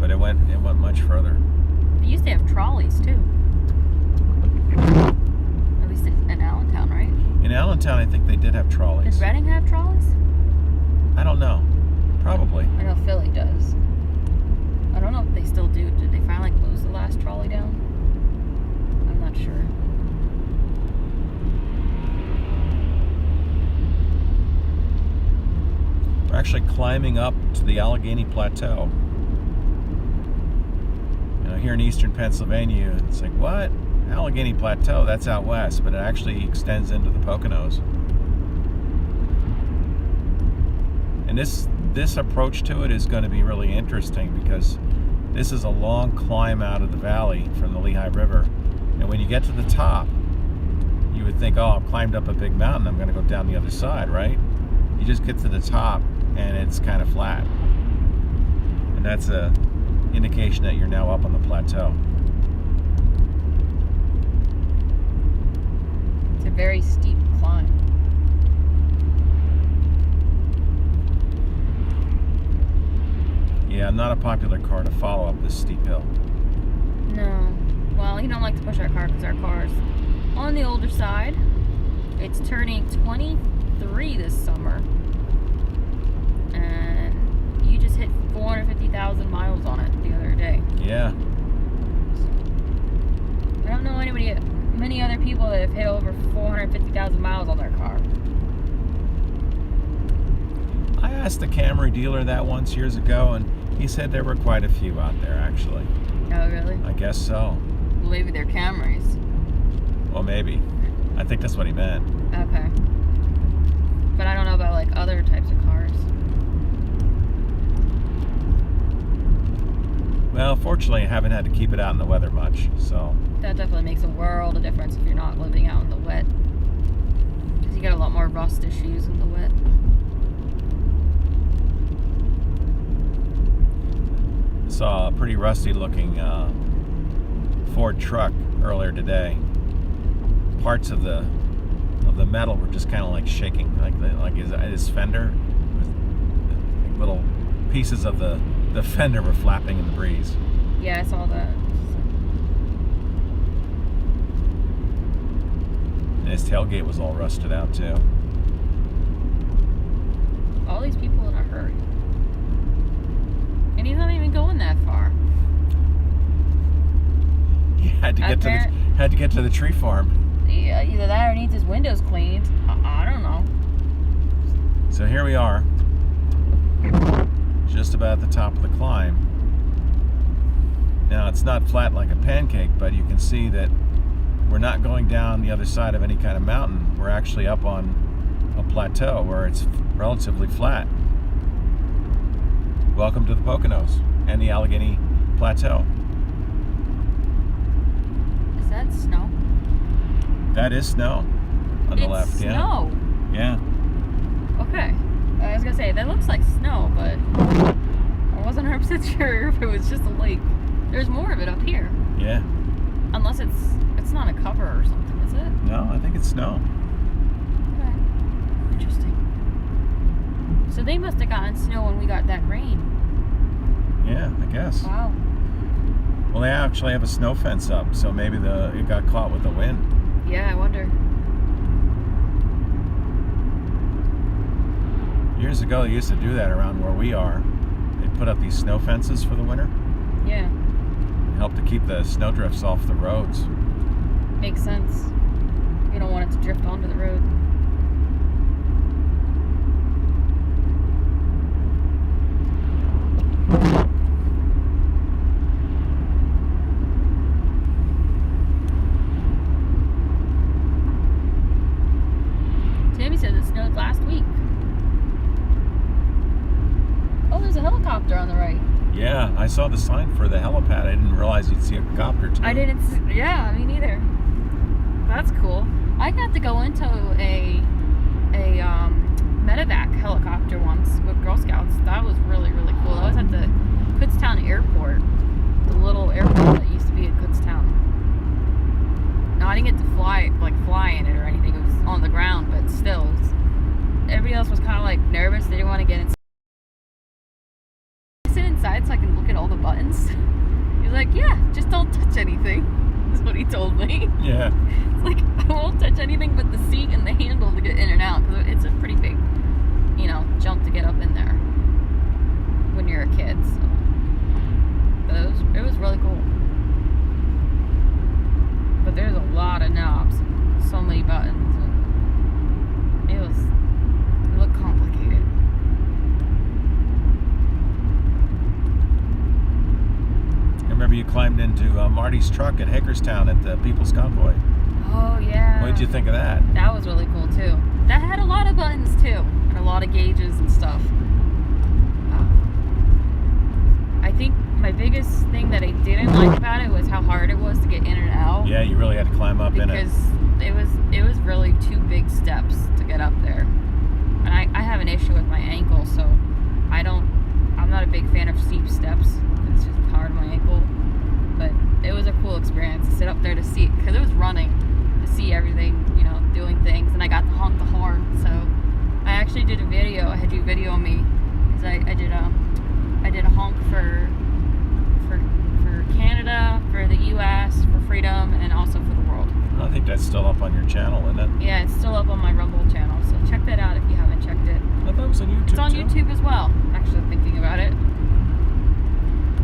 But it went much further. They used to have trolleys too. At least in Allentown, right? In Allentown, I think they did have trolleys. Does Reading have trolleys? I don't know. Probably. I know Philly does. I don't know if they still do. Did they finally close the last trolley down? I'm not sure. We're actually climbing up to the Allegheny Plateau. You know, here in eastern Pennsylvania, it's like, what? Allegheny Plateau, that's out west, but it actually extends into the Poconos. And this approach to it is going to be really interesting, because this is a long climb out of the valley from the Lehigh River. And when you get to the top, you would think, oh, I've climbed up a big mountain, I'm going to go down the other side, right? You just get to the top and it's kind of flat. And that's a indication that you're now up on the plateau. It's a very steep climb. Yeah, not a popular car to follow up this steep hill. No. Well, you don't like to push our car because our car's on the older side. It's turning 23 this summer. And you just hit 450,000 miles on it the other day. Yeah. I don't know many other people that have hit over 450,000 miles on their car. I asked the Camry dealer that once years ago, and he said there were quite a few out there, actually. Oh, really? I guess so. Well, maybe they're Camrys. Well, maybe. I think that's what he meant. Okay. But I don't know about, like, other types of cars. Well, fortunately, I haven't had to keep it out in the weather much, so. That definitely makes a world of difference if you're not living out in the wet. Because you get a lot more rust issues in the wet. Saw a pretty rusty looking Ford truck earlier today. Parts of the metal were just kind of like shaking, like his fender, like little pieces of the fender were flapping in the breeze. Yeah, I saw that. And his tailgate was all rusted out too. All these people in a hurry. And he's not even going that far. He had to get to the tree farm. Yeah, either that or needs his windows cleaned. I don't know. So here we are, just about at the top of the climb. Now it's not flat like a pancake, but you can see that we're not going down the other side of any kind of mountain. We're actually up on a plateau where it's relatively flat. Welcome to the Poconos and the Allegheny Plateau. Is that snow? That is snow on the left. It's snow. Yeah. Okay. I was gonna say that looks like snow, but I wasn't 100% sure if it was just a lake. There's more of it up here. Yeah. Unless it's not a cover or something, is it? No, I think it's snow. Okay. Interesting. So they must have gotten snow when we got that rain. Yeah, I guess. Wow. Well, they actually have a snow fence up, so maybe it got caught with the wind. Yeah, I wonder. Years ago, they used to do that around where we are. They'd put up these snow fences for the winter. Yeah. Help to keep the snowdrifts off the roads. Makes sense. You don't want it to drift onto the road. helicopter on the right. Yeah, I saw the sign for the helipad. I didn't realize you'd see a copter too. I didn't. Yeah, me neither. That's cool. I got to go into a medevac helicopter once with Girl Scouts. That was really, really cool. I was at the Kutztown Airport, the little airport that used to be at Kutztown. No, I didn't get to fly in it or anything. It was on the ground, but still, everybody else was kind of like nervous. They didn't want to get inside. I sit inside so I can look at all the buttons. He's like, yeah, just don't touch anything. Is what he told me. Yeah. It's like, I won't touch anything but the seat and the handle to get in and out, because it's a pretty big, jump to get up in there when you're a kid. So. But it was really cool. But there's a lot of knobs, so many buttons, and it looked complicated. I remember you climbed into Marty's truck at Hagerstown at the People's Convoy. Oh yeah. What did you think of that? That was really cool too. That had a lot of buttons too, and a lot of gauges and stuff. I think my biggest thing that I didn't like about it was how hard it was to get in and out. Yeah, you really had to climb up in it. Because it was really 2 big steps to get up there. And I have an issue with my ankle, so I'm not a big fan of steep steps. It's just hard on my ankle. But it was a cool experience to sit up there to see, because it was running, to see everything, doing things, and I got to honk the horn. So I actually did a video. I had you video me, because I did a honk for Canada, for the U.S., for freedom, and also for the world. I think that's still up on your channel, isn't it? Yeah, it's still up on my Rumble channel, so check that out if you haven't checked it. I thought it was on YouTube. It's on too. YouTube as well, actually, thinking about it.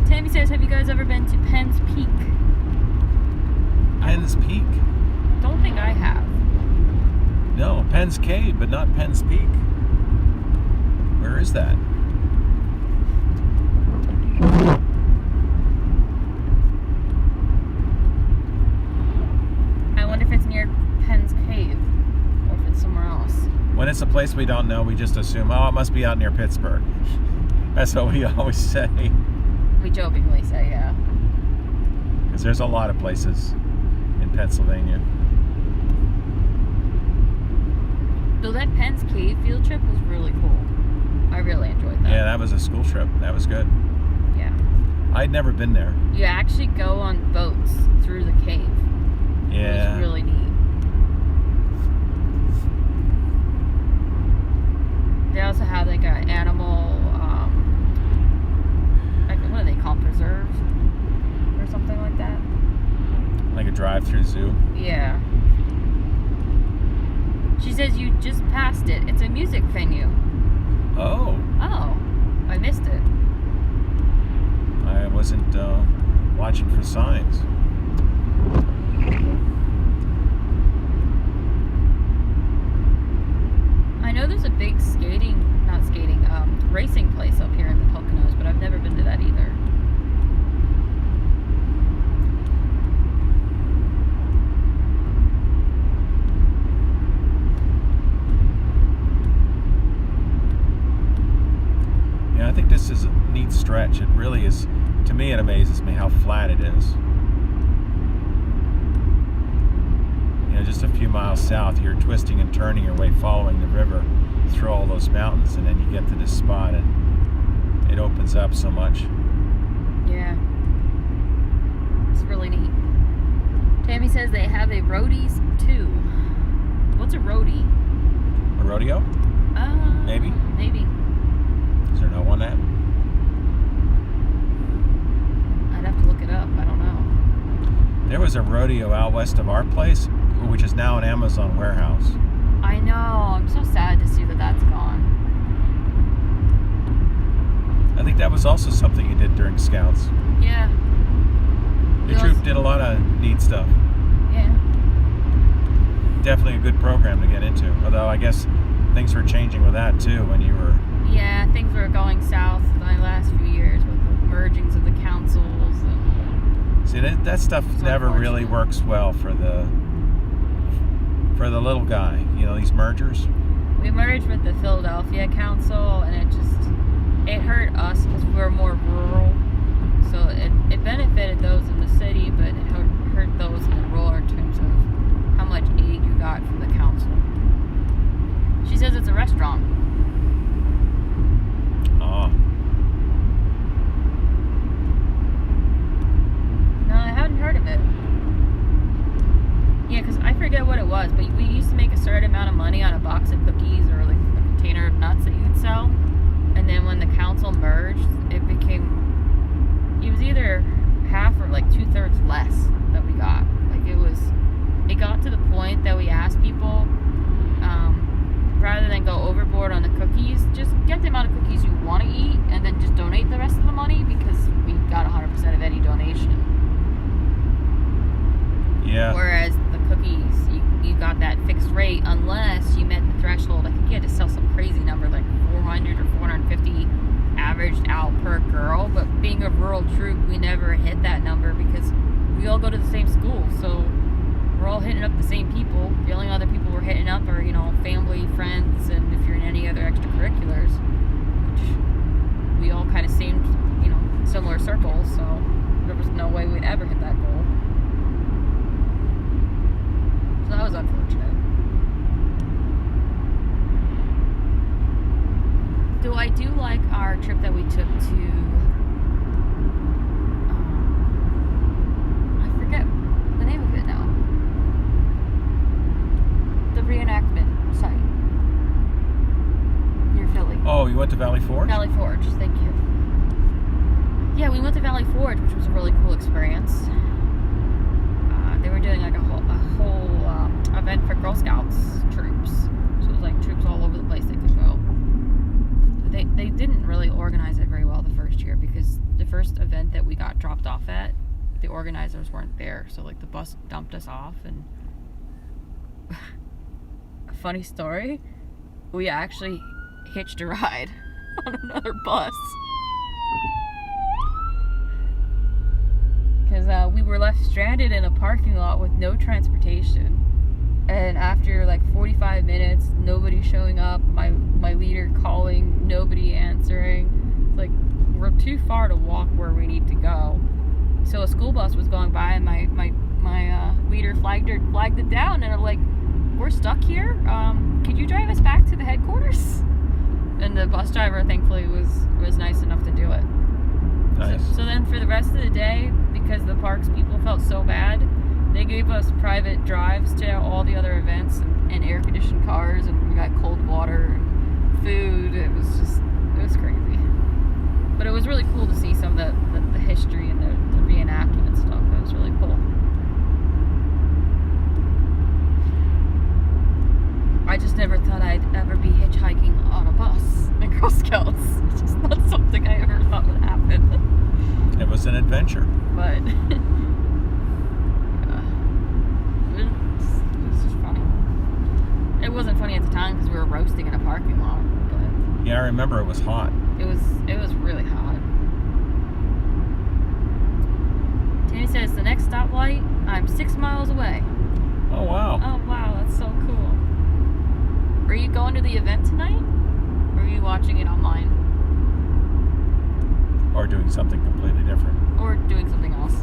Tammy says, have you guys ever been to Penn's Peak? Penn's Peak? Don't think I have. No, Penn's Cave, but not Penn's Peak. Where is that? I wonder if it's near Penn's Cave, or if it's somewhere else. When it's a place we don't know, we just assume, it must be out near Pittsburgh. That's what we always say. We jokingly say, yeah. Because there's a lot of places in Pennsylvania. So that Penn's Cave field trip was really cool. I really enjoyed that. Yeah, that was a school trip. That was good. Yeah. I'd never been there. You actually go on boats through the cave. Yeah. It was really neat. They also have like an animal, what do they call it, preserve? Or something like that. Like a drive-through zoo? Yeah. She says you just passed it. It's a music venue. Oh. Oh. I missed it. I wasn't watching for signs. I know there's a big racing place up here in the Poconos, but I've never been to that either. Yeah, I think this is a neat stretch. It really is. To me, it amazes me how flat it is. Just a few miles south, you're twisting and turning your way following the river through all those mountains, and then you get to this spot and it opens up so much. Yeah. It's really neat. Tammy says they have a roadies too. What's a roadie? A rodeo? Maybe. Is there no one at? I'd have to look it up. I don't know. There was a rodeo out west of our place, which is now an Amazon warehouse. I know. I'm so sad to see that that's gone. I think that was also something you did during Scouts. Yeah. The troop did a lot of neat stuff. Yeah. Definitely a good program to get into. Although I guess things were changing with that too when you were... Yeah, things were going south the last few years with the mergings of the councils. And see, that stuff never really works well for the little guy. These mergers. We merged with the Philadelphia Council, and it just it hurt us because we were more rural. So it benefited those in the city, but it hurt those in the rural in terms of how much aid you got from the council. She says it's a restaurant. Oh. No, I hadn't heard of it. Yeah, because I forget what it was, but we used to make a certain amount of money on a box of cookies or like a container of nuts that you'd sell. And then when the council merged, it was either half or like 2/3 less that we got. Like it got to the point that we asked people, rather than go overboard on the cookies, just get the amount of cookies you want to eat and then just donate the rest of the money, because we got 100% of any donation. Yeah. Whereas the cookies, you got that fixed rate unless you met the threshold. I think you had to sell some crazy number, like 400 or 450 averaged out per girl. But being a rural troop, we never hit that number because we all go to the same school. So we're all hitting up the same people. The only other people we're hitting up are, family, friends, and if you're in any other extracurriculars, which we all kind of seemed, similar circles. So there was no way we'd ever hit that goal. So that was unfortunate. Though I do like our trip that we took to, I forget the name of it now. The reenactment site near Philly. Oh, you went to Valley Forge? Valley Forge, thank you. Yeah, we went to Valley Forge, which was a really cool experience. They were doing like a whole event for Girl Scouts troops. So it was like troops all over the place they could go. They didn't really organize it very well the first year, because the first event that we got dropped off at, the organizers weren't there. So like the bus dumped us off, and a funny story, we actually hitched a ride on another bus. Because we were left stranded in a parking lot with no transportation. And after like 45 minutes, nobody showing up, my leader calling, nobody answering. It's like, we're too far to walk where we need to go. So a school bus was going by, and my leader flagged it down, and I'm like, we're stuck here? Could you drive us back to the headquarters? And the bus driver, thankfully, was nice enough to do it. Nice. So then for the rest of the day, because the parks people felt so bad, they gave us private drives to all the other events, and air-conditioned cars, and we got cold water and food. It was crazy. But it was really cool to see some of the history and the reenactment and stuff. It was really cool. I just never thought I'd ever be hitchhiking on a bus in Girl Scouts. It's just not something I ever thought would happen. It was an adventure. But it was just funny. It wasn't funny at the time because we were roasting in a parking lot. But Yeah, I remember it was hot. it was really hot. Tammy says, the next stoplight, I'm 6 miles away. Oh, wow. Oh wow, that's so cool. Are you going to the event tonight? Or are you watching it online? Or doing something completely different. Or doing something else?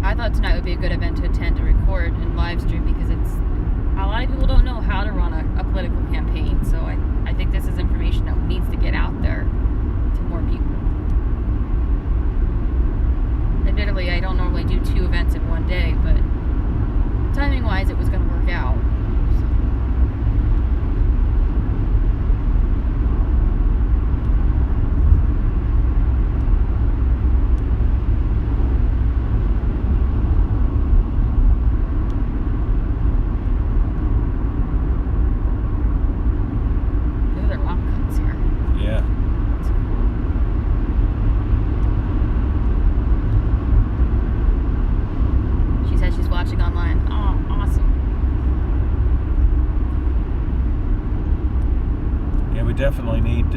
I thought tonight would be a good event to attend to record and live stream, because a lot of people don't know how to run a political campaign. So I think this is information that needs to get out there to more people. Admittedly, I don't normally do 2 events in one day, but timing wise it was going to work out. Look at the rock cuts here. Yeah. That's cool. She said she's watching online. Oh, awesome. Yeah, we definitely need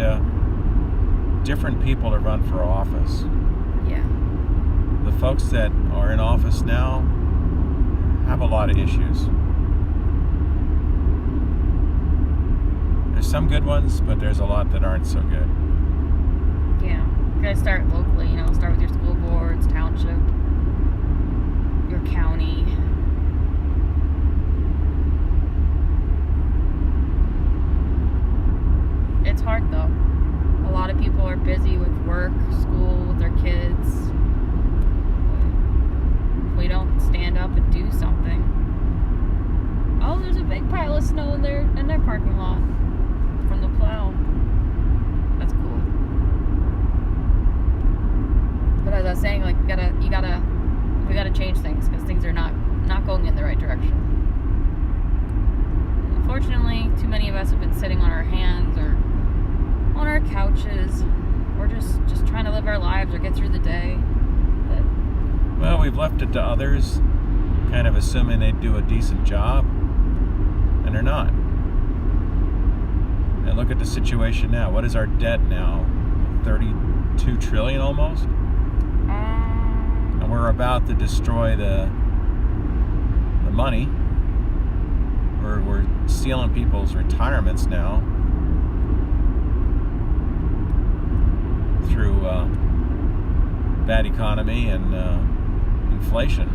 different people to run for office. Yeah. The folks that are in office now have a lot of issues. There's some good ones, but there's a lot that aren't so good. Yeah. You gotta start locally, start with your school boards, township, your county. It's hard though. A lot of people are busy with work, school, with their kids. If we don't stand up and do something. Oh, there's a big pile of snow in their parking lot from the plow. That's cool. But as I was saying, like we gotta change things because things are not going in the right direction. Unfortunately, too many of us have been sitting on our hands or on our couches. We're just trying to live our lives or get through the day. But well, we've left it to others, kind of assuming they do a decent job, and they're not. And look at the situation now. What is our debt now? 32 trillion almost? And we're about to destroy the money. We're stealing people's retirements now through bad economy and inflation.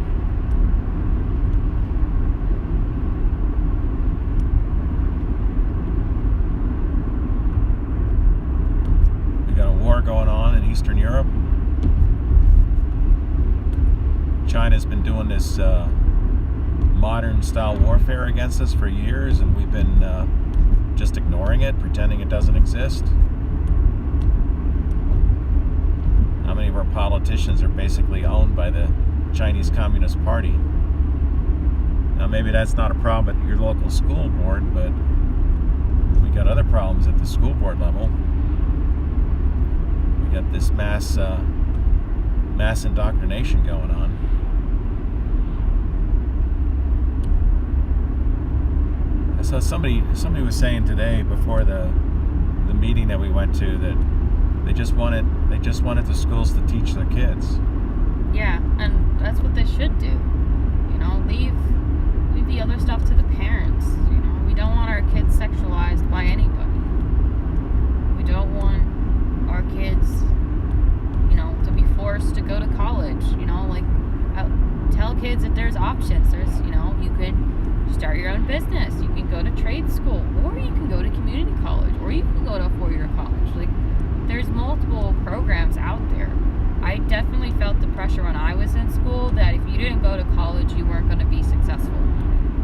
We got a war going on in Eastern Europe. China's been doing this modern style warfare against us for years, and we've been just ignoring it, pretending it doesn't exist. How many of our politicians are basically owned by the Chinese Communist Party? Now, maybe that's not a problem at your local school board, but we got other problems at the school board level. We got this mass indoctrination going on. So somebody was saying today before the meeting that we went to that they just wanted the schools to teach their kids. yeah, and that's what they should do. Leave the other stuff to the parents. We don't want our kids sexualized by anybody. We don't want our kids, to be forced to go to college. Tell kids that there's options. There's, you could start your own business. You can go to trade school, or you can go to community college, or you can go to a 4-year college. There's multiple programs out there. I definitely felt the pressure when I was in school that if you didn't go to college, you weren't going to be successful.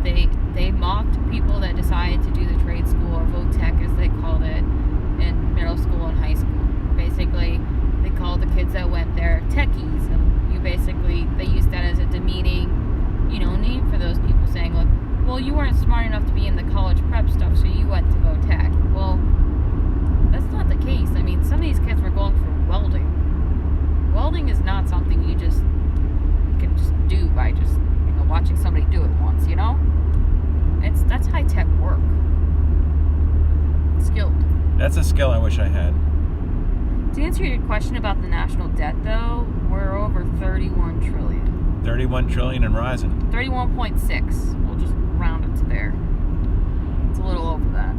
They mocked people that decided to do the trade school, or VOTEC as they called it, in middle school and high school. Basically, they called the kids that went there techies, and they used that as a demeaning, name for those people, saying, look, well, you weren't smart enough to be in the college prep stuff, so you went to VOTEC. Well, that's not the case. I mean, some of these kids were going for welding. Welding is not something you can just do by just watching somebody do it once. That's high tech work. It's skilled. That's a skill I wish I had. To answer your question about the national debt, though, we're over 31 trillion. 31 trillion and rising. 31.6. We'll just round it to there. It's a little over that.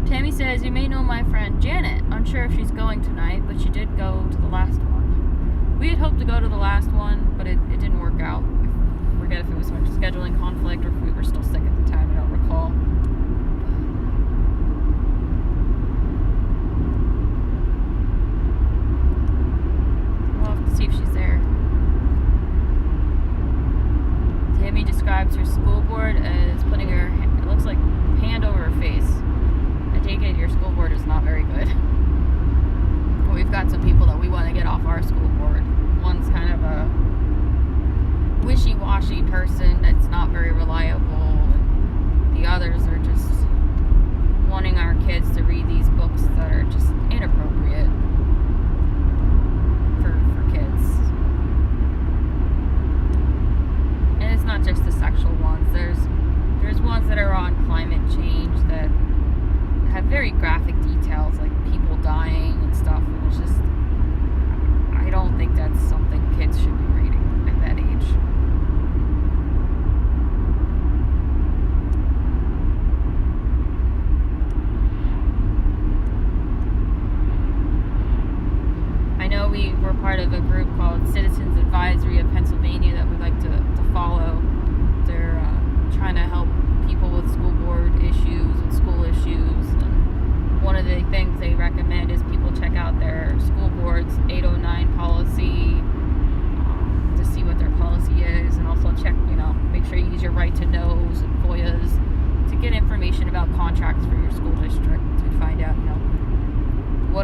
Tammy says, you may know my friend Janet. Unsure if she's going tonight, but she did go to the last one. We had hoped to go to the last one, but it didn't work out. I forget if it was a scheduling conflict or if we were still sick at the time. I don't recall. We'll have to see if she's there. Tammy describes her school board as putting her, it looks like, hand over her face. I take it your school board is not very good. But we've got some people that we want to get off our school board. One's kind of a wishy-washy person that's not very reliable. The others are just wanting our kids to read these books that are just inappropriate for kids. And it's not just the sexual ones. There's ones that are on climate change that have very graphic details, like people dying and stuff, and it's just, I don't think that's something kids should be reading at that age.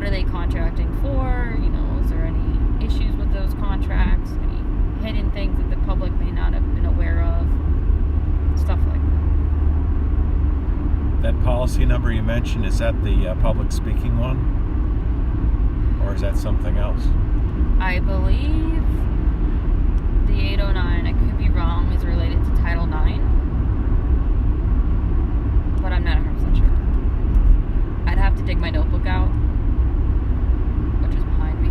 what are they contracting for? Is there any issues with those contracts? Any hidden things that the public may not have been aware of? Stuff like that. That policy number you mentioned, is that the public speaking one? Or is that something else? I believe the 809, I could be wrong, is related to Title IX. But I'm not 100% sure. I'd have to dig my notebook out, which is behind me.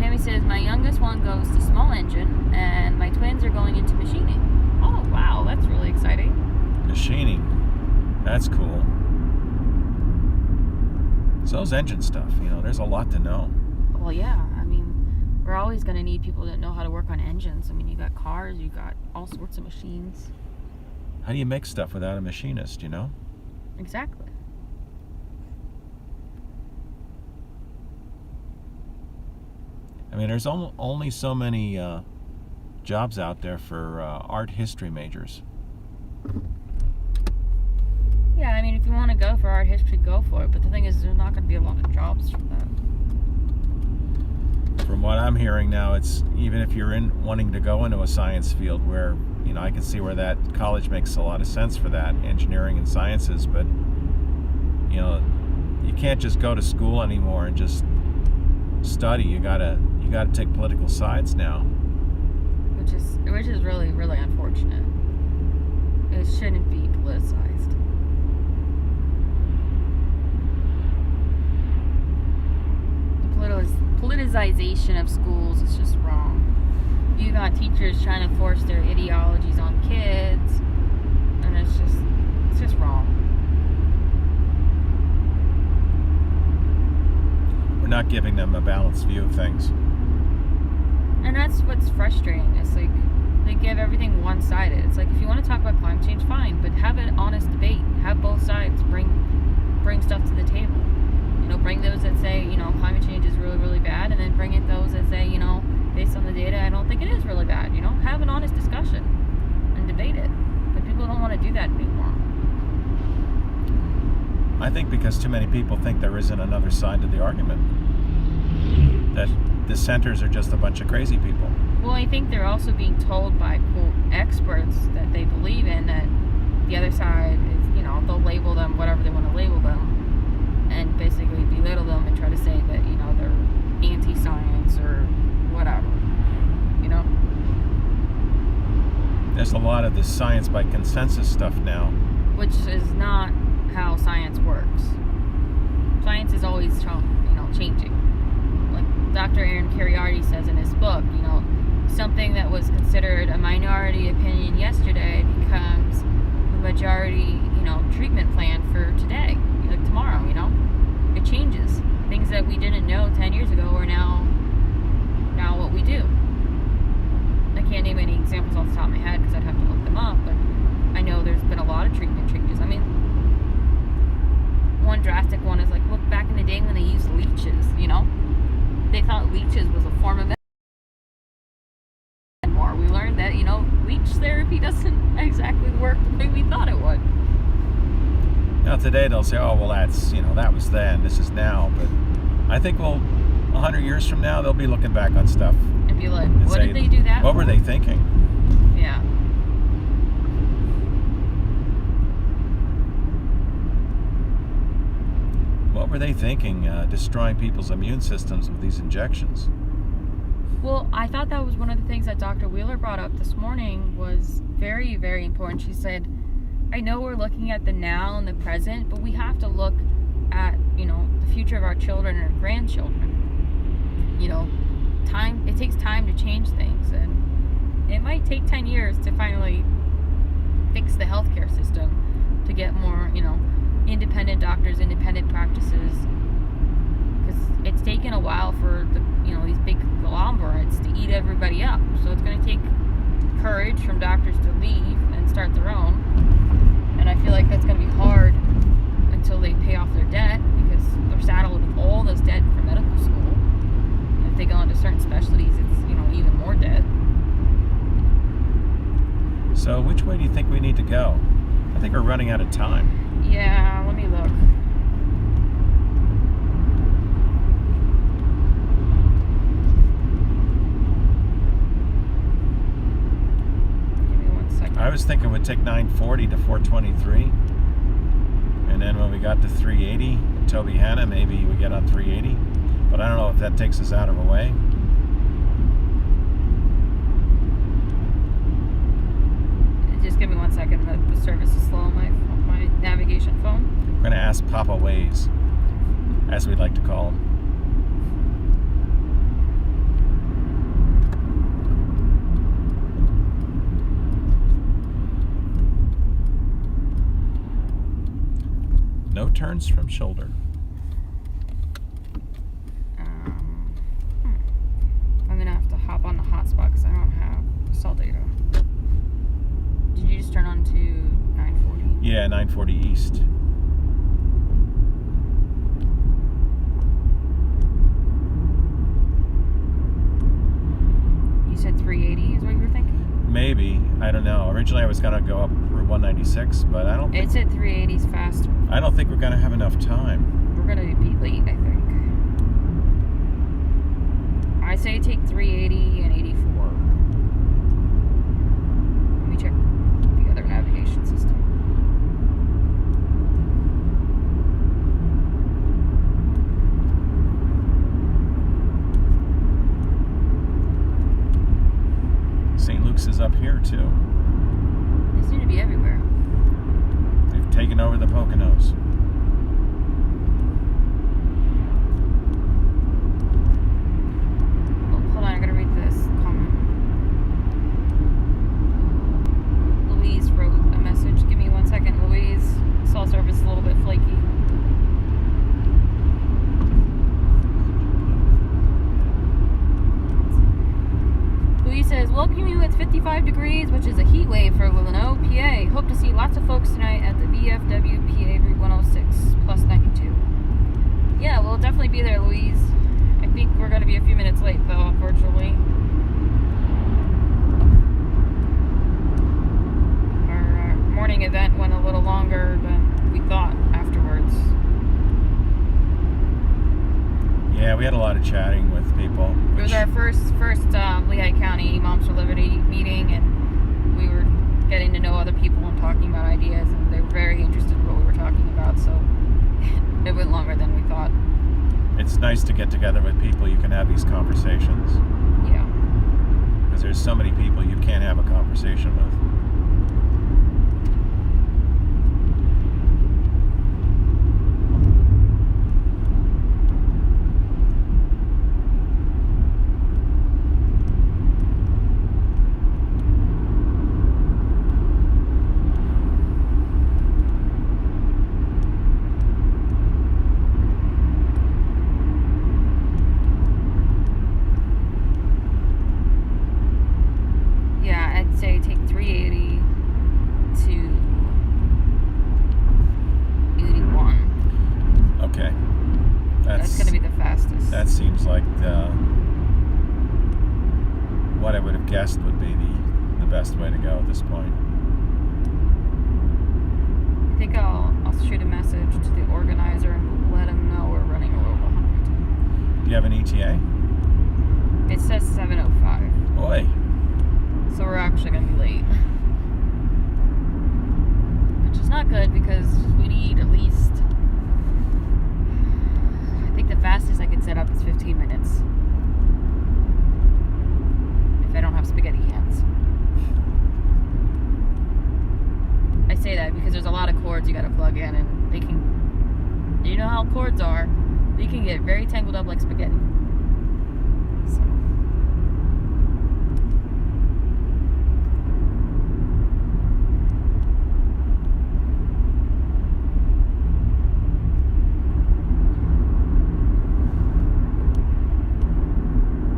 Tammy says, my youngest one goes to small engine, and my twins are going into machining. Oh, wow, that's really exciting. Machining. That's cool. So those engine stuff, there's a lot to know. Well, yeah. We're always going to need people that know how to work on engines. You got cars, you got all sorts of machines. How do you make stuff without a machinist, Exactly. There's only so many jobs out there for art history majors. Yeah, if you want to go for art history, go for it. But the thing is, there's not going to be a lot of jobs for that. From what I'm hearing now, it's even if you're wanting to go into a science field where, I can see where that college makes a lot of sense for that, engineering and sciences, but, you can't just go to school anymore and just study. You gotta take political sides now. Which is really, really unfortunate. It shouldn't be politicized. Politicization of schools is just wrong. You got teachers trying to force their ideologies on kids, and it's just wrong. We're not giving them a balanced view of things. And that's what's frustrating. It's like they give everything one-sided. It's like, if you want to talk about climate change, fine, but have an honest debate. Have both sides bring stuff to the table. Bring those that say, climate change is really, really bad, and then bring in those that say, based on the data, I don't think it is really bad. Have an honest discussion and debate it. But people don't want to do that anymore. I think because too many people think there isn't another side to the argument. That dissenters are just a bunch of crazy people. Well, I think they're also being told by, quote, experts that they believe in that the other side is, they'll label them whatever they want to label them, and basically belittle them and try to say that, they're anti-science or whatever, There's a lot of this science by consensus stuff now. Which is not how science works. Science is always, changing. Like Dr. Aaron Kheriaty says in his book, something that was considered a minority opinion yesterday becomes the majority, treatment plan for today, like tomorrow, It changes. Things that we didn't know 10 years ago are now what we do. I can't name any examples off the top of my head because I'd have to look them up, but I know there's been a lot of treatment changes. One drastic one is look back in the day when they used leeches, They thought leeches was a form of medicine. We learned that, leech therapy doesn't exactly work the way we thought it would. Now today they'll say, oh, well, that's, that was then, this is now. But I think, 100 years from now, they'll be looking back on stuff. And be like, what did they do that What for? were they thinking? Yeah. What were they thinking, destroying people's immune systems with these injections? Well, I thought that was one of the things that Dr. Wheeler brought up this morning was very, very important. She said, I know we're looking at the now and the present, but we have to look at, the future of our children and our grandchildren. It takes time to change things, and it might take 10 years to finally fix the healthcare system, to get more, independent doctors, independent practices, because it's taken a while for these big conglomerates to eat everybody up. So it's going to take courage from doctors to leave and start their own, and I feel like that's going to be hard until they pay off their debt, because they're saddled with all this debt from medical school. And if they go into certain specialties, it's even more debt. So which way do you think we need to go? I think we're running out of time. Yeah, let me look. Give me 1 second. I was thinking we'd take 940 to 423. And then when we got to 380, Toby Hanna, maybe we get on 380. But I don't know if that takes us out of our way. Just give me 1 second. The service is slow on my navigation phone. I'm going to ask Papa Waze, as we'd like to call him. No turns from shoulder. I'm gonna have to hop on the hotspot because I don't have cell data. Did you just turn on to 940? Yeah, 940 east. You said 380 is what you were thinking? Maybe. I don't know. Originally I was going to go up Route 196, but I don't think... It's at 380's faster. I don't think we're going to have enough time. We're gonna be late, I think. I say take 380 and 84. Let me check the other navigation system. St. Luke's is up here, too. They seem to be everywhere. They've taken over the Poconos. Oh, hold on, I gotta read this comment. Louise wrote a message. Give me 1 second, Louise. Cell service is a little bit flaky. Louise says, welcome you. It's 55 degrees, which is a heat wave for UnitePA. Hope to see lots of folks tonight at the VFW PA Route 106 plus 92. Yeah, we'll definitely be there, Louise. I think we're going to be a few minutes late, though, unfortunately. Our morning event went a little longer than we thought afterwards. Yeah, we had a lot of chatting with people. It was our first Lehigh County Moms for Liberty meeting, and we were getting to know other people and talking about ideas, and they were very interested in what we were talking about, so it went longer than we thought. It's nice to get together with people you can have these conversations. Yeah. Because there's so many people you can't have a conversation with. That seems like what I would have guessed would be the best way to go at this point. I think I'll shoot a message to the organizer and let him know we're running a little behind. Do you have an ETA? It says 7:05. Oi. So we're actually going to be late. Which is not good because we need at least... I think the fastest I could set up is 15 minutes. If I don't have spaghetti hands. I say that because there's a lot of cords you gotta plug in, and they can... You know how cords are. They can get very tangled up like spaghetti. So...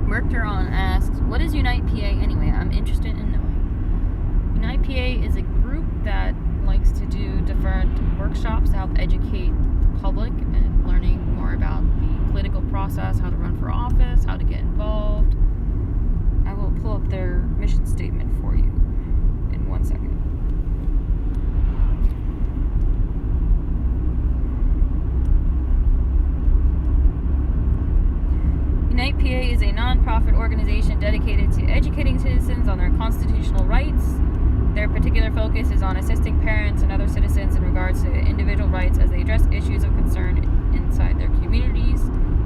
Mercteron asks, what is UnitePA anyway? I'm interested in knowing. UnitePA is a group that likes to do different workshops to help educate the public and learning more about the political process, how to run for office, how to get involved. I will pull up their mission statement for you in 1 second. nonprofit organization dedicated to educating citizens on their constitutional rights. Their particular focus is on assisting parents and other citizens in regards to individual rights as they address issues of concern inside their communities.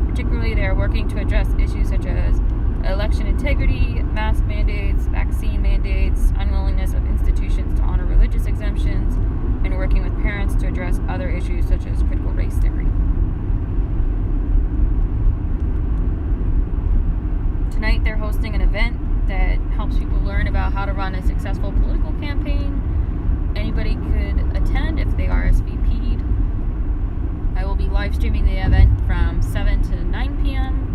Particularly, they are working to address issues such as election integrity, mask mandates, vaccine mandates, unwillingness of institutions to honor religious exemptions, and working with parents to address other issues such as critical race theory. Tonight, they're hosting an event that helps people learn about how to run a successful political campaign. Anybody could attend if they RSVP'd. I will be live streaming the event from 7 to 9 p.m.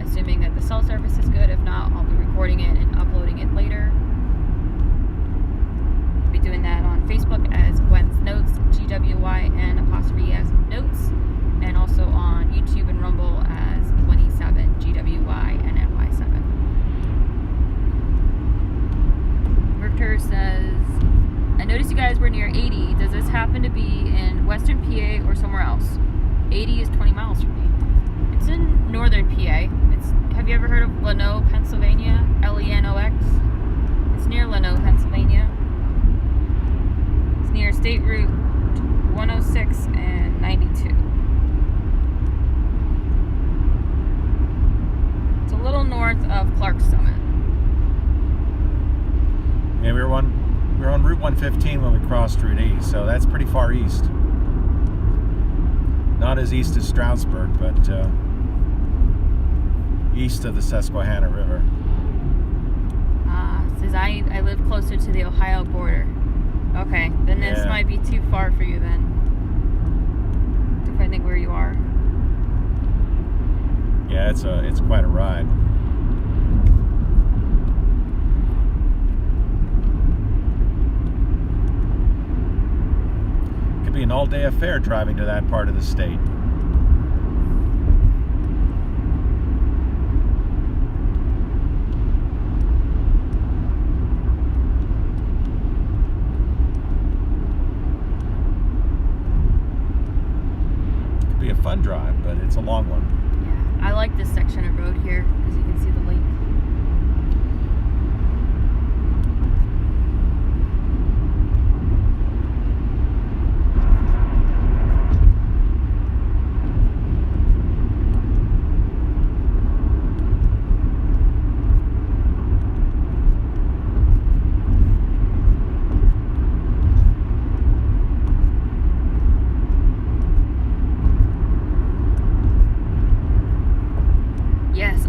Assuming that the cell service is good. If not, I'll be recording it and uploading it later. I'll be doing that on Facebook as Gwen's Notes, GWYN''S Notes, and also on YouTube and Rumble as Gwenny7, GWYNNY7. Richter says, I noticed you guys were near 80. Does this happen to be in Western PA or somewhere else? 80 is 20 miles from me. It's in Northern PA. Have you ever heard of Lenox, Pennsylvania? Lenox? It's near Lenox, Pennsylvania. It's near State Route 106 and 92. It's a little north of Clark's Summit. Yeah, we were on Route 115 when we crossed Route 80, so that's pretty far east. Not as east as Stroudsburg, but east of the Susquehanna River. Says I live closer to the Ohio border. Okay, then this might be too far for you then. Depending where you are. Yeah, it's quite a ride. Could be an all-day affair driving to that part of the state. Fun drive, but it's a long one. Yeah, I like this section of road here because you can see the lake.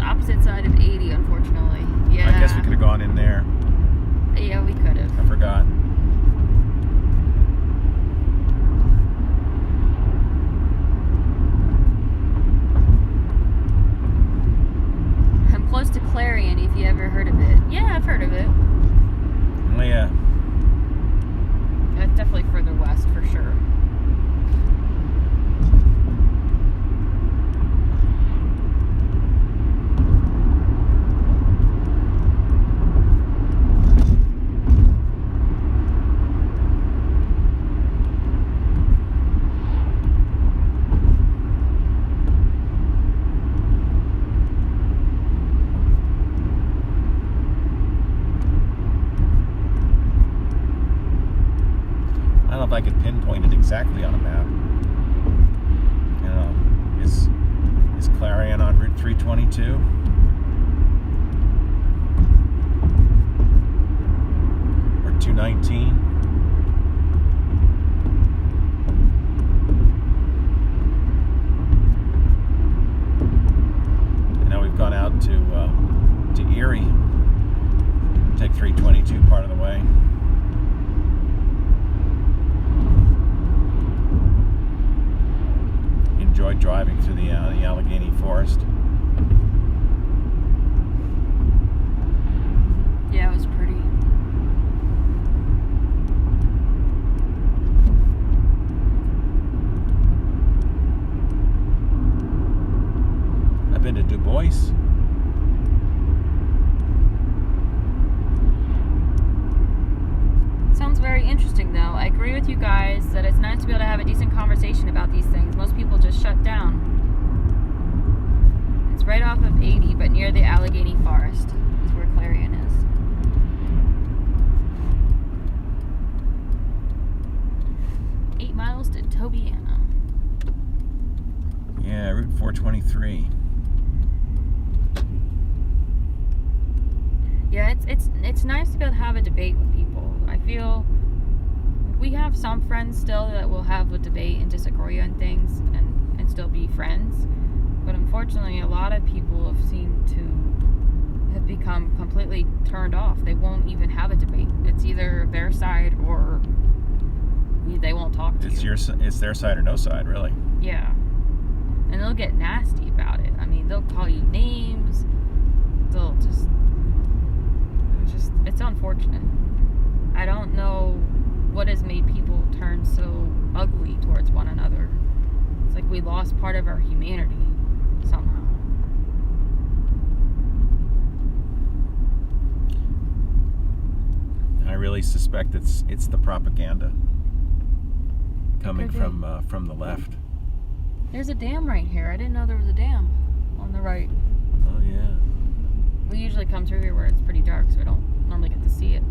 Opposite side of 80, unfortunately. Yeah. I guess we could have gone in there. Yeah, we could have. I forgot. I'm close to Clarion, if you ever heard of it. Yeah, I've heard of it. Oh, yeah. It's definitely further west, for sure. I don't know if I could pinpoint it exactly on a map. You know, is Clarion on Route 322? Or 219? And now we've gone out to Erie. Take 322 part of the way. Enjoyed driving through the Allegheny Forest. Yeah, it was pretty. I've been to Du Bois. Sounds very interesting, though. I agree with you guys that it's nice to be able to have a decent conversation about these things. Most people just shut down. It's right off of 80, but near the Allegheny Forest is where Clarion is. Miles to Tobiana. Yeah, Route 423. Yeah, it's nice to be able to have a debate with people. I feel we have some friends still that will have a debate and disagree on things and still be friends. But unfortunately, a lot of people have seemed to have become completely turned off. They won't even have a debate. It's either their side or they won't talk to you. It's their side or no side, really. Yeah. And they'll get nasty about it. I mean, they'll call you names. They'll it's unfortunate. I don't know what has made people turn so ugly towards one another. It's like we lost part of our humanity somehow. I really suspect it's the propaganda coming from the left. There's a dam right here. I didn't know there was a dam on the right. Oh yeah. We usually come through here where it's pretty dark, so I don't normally get to see it.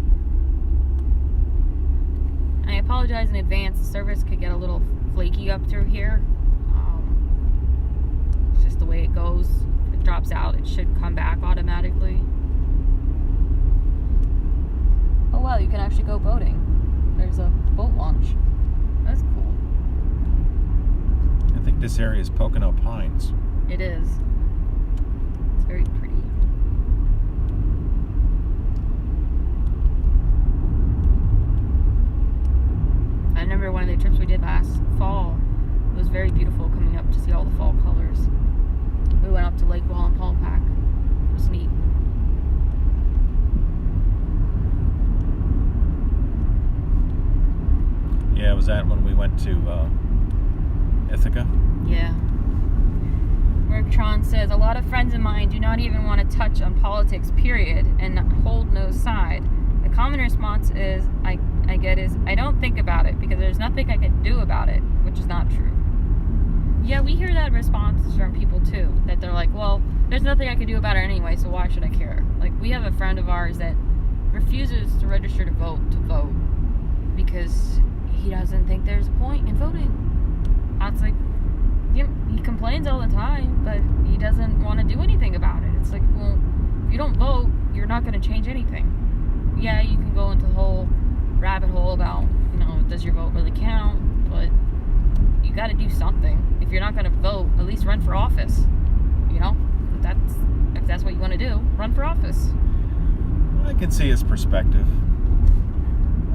I apologize in advance. The service could get a little flaky up through here. It's just the way it goes. If it drops out, it should come back automatically. Oh wow, you can actually go boating. There's a boat launch. That's cool. I think this area is Pocono Pines. It is. It's very pretty. I remember one of the trips we did last fall. It was very beautiful coming up to see all the fall colors. We went up to Lake Wallenpaupack. It was neat. Yeah, was that when we went to Ithaca? Yeah. Merktron says, a lot of friends of mine do not even want to touch on politics, period, and hold no side. The common response is, I don't think about it because there's nothing I can do about it, which is not true. Yeah, we hear that response from people too, that they're like, well, there's nothing I can do about it anyway, so why should I care? Like, we have a friend of ours that refuses to register to vote because he doesn't think there's a point in voting. It's like, he complains all the time, but he doesn't want to do anything about it. It's like, well, if you don't vote, you're not going to change anything. Yeah, you can go into the whole rabbit hole about, does your vote really count? But you got to do something. If you're not going to vote, at least run for office. If that's what you want to do, run for office. I can see his perspective.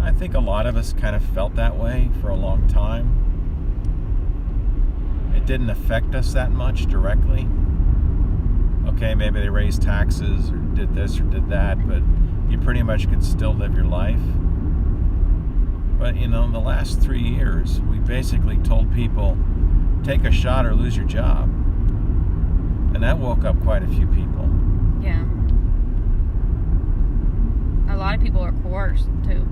I think a lot of us kind of felt that way for a long time. It didn't affect us that much directly. Okay, maybe they raised taxes or did this or did that, but you pretty much could still live your life. But, in the last 3 years, we basically told people, take a shot or lose your job. And that woke up quite a few people. Yeah. A lot of people are coerced, too.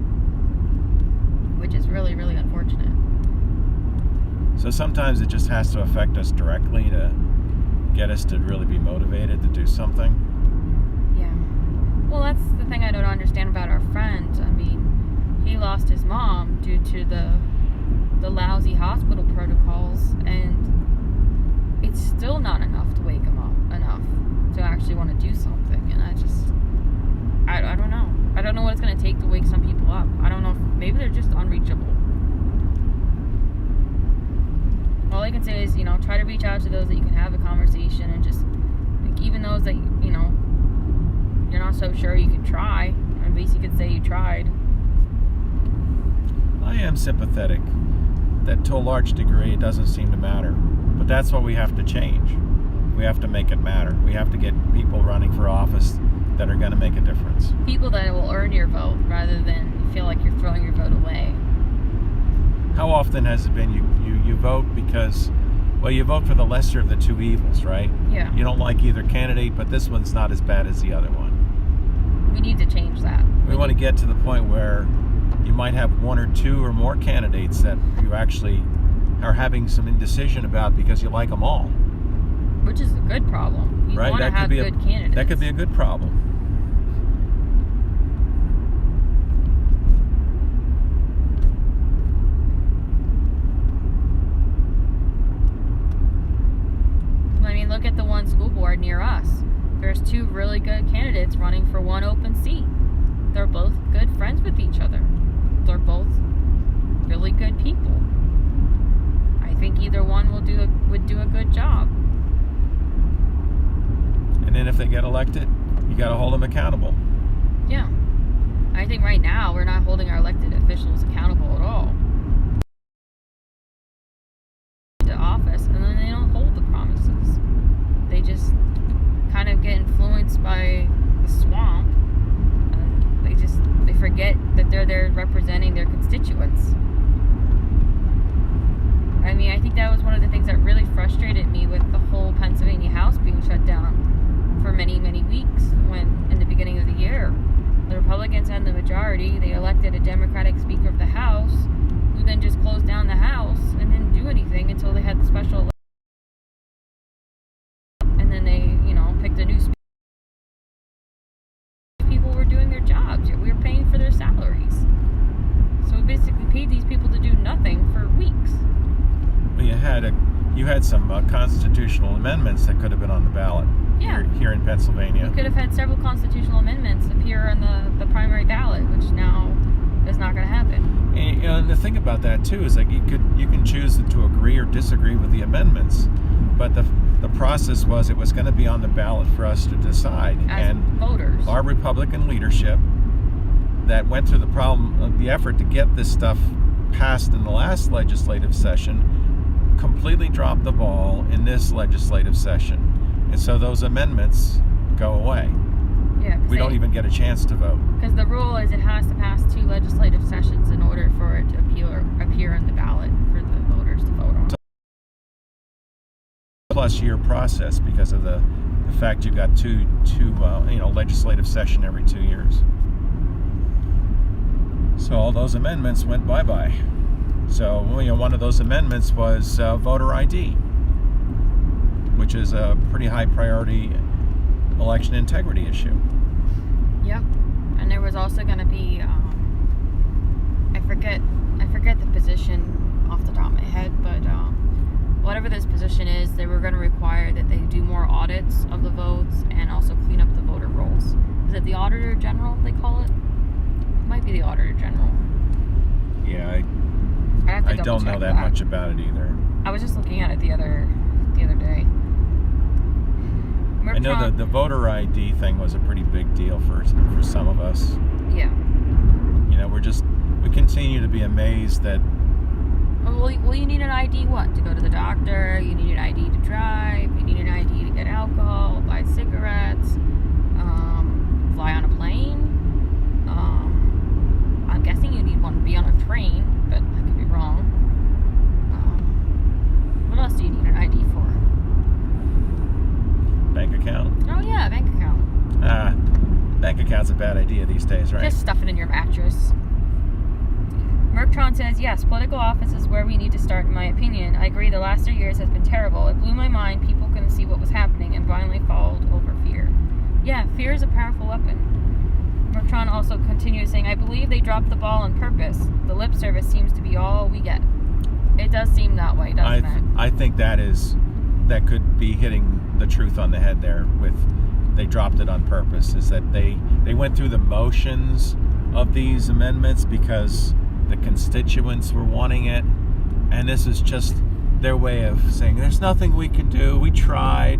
Which is really, really unfortunate. So sometimes it just has to affect us directly to get us to really be motivated to do something. Yeah. Well, that's the thing I don't understand about our friend. I mean, he lost his mom due to the lousy hospital protocols, and it's still not enough to wake him up enough to actually want to do something. And I don't know. I don't know what it's going to take to wake some people up. I don't know if maybe they're just unreachable. All I can say is, try to reach out to those that you can have a conversation, and just, even those that, you're not so sure, you can try. At least you could say you tried. I am sympathetic that to a large degree it doesn't seem to matter. But that's what we have to change. We have to make it matter. We have to get people running for office that are going to make a difference. People that will earn your vote rather than feel like you're throwing your vote away. How often has it been you vote because, you vote for the lesser of the two evils, right? Yeah. You don't like either candidate, but this one's not as bad as the other one. We need to change that. We want to get to the point where you might have one or two or more candidates that you actually are having some indecision about because you like them all. Which is a good problem. You right? want to have good candidates. That could be a good problem. I mean, look at the one school board near us. There's two really good candidates running for one open seat. They're both good friends with each other. They're both really good people. I think either one would do a good job. And then if they get elected, you got to hold them accountable. Yeah. I think right now we're not holding our elected officials accountable at all. To office, and then they don't hold the promises. They just kind of get influenced by the swamp. They forget that they're there representing their constituents. I mean, I think that was one of the things that really frustrated me with the whole Pennsylvania House being shut down for many, many weeks when, in the beginning of the year, the Republicans had the majority. They elected a Democratic Speaker of the House, who then just closed down the House and didn't do anything until they had the special election. And then they, picked a new speaker. People were doing their jobs. We were paying for their salaries. So we basically paid these people to do nothing for weeks. Well, you had some constitutional amendments that could have been on the ballot. Yeah. Here in Pennsylvania. We could have had several constitutional amendments appear on the primary ballot, which now is not going to happen. And the thing about that too is like you can choose to agree or disagree with the amendments, but the process was it was going to be on the ballot for us to decide. As and voters. Our Republican leadership that went through the effort to get this stuff passed in the last legislative session completely dropped the ball in this legislative session. And so those amendments go away. Yeah, we don't even get a chance to vote. Because the rule is it has to pass 2 legislative sessions in order for it to appear on the ballot for the voters to vote on. Plus year process because of the fact you got two legislative session every 2 years. So all those amendments went bye-bye. So one of those amendments was voter ID, which is a pretty high priority election integrity issue. Yep. And there was also going to be I forget the position off the top of my head, but whatever this position is, they were going to require that they do more audits of the votes and also clean up the voter rolls. Is it the Auditor General they call it? It might be the Auditor General. Yeah, I don't know that much about it either. I was just looking at it the other day. I know the voter ID thing was a pretty big deal for some of us. Yeah. We continue to be amazed that. Well, you need an ID what? To go to the doctor, you need an ID to drive, you need an ID to get alcohol, buy cigarettes, fly on a plane. I'm guessing you need one to be on a train, but I could be wrong. What else do you need an ID for? Bank account? Oh yeah, bank account. Bank account's a bad idea these days, right? Just stuff it in your mattress. Merktron says, yes, political office is where we need to start, in my opinion. I agree, the last 3 years has been terrible. It blew my mind. People couldn't see what was happening and blindly followed over fear. Yeah, fear is a powerful weapon. Merktron also continues saying, I believe they dropped the ball on purpose. The lip service seems to be all we get. It does seem that way, doesn't it? I think that could be hitting the truth on the head there with they dropped it on purpose, is that they went through the motions of these amendments because the constituents were wanting it, and this is just their way of saying there's nothing we can do, we tried.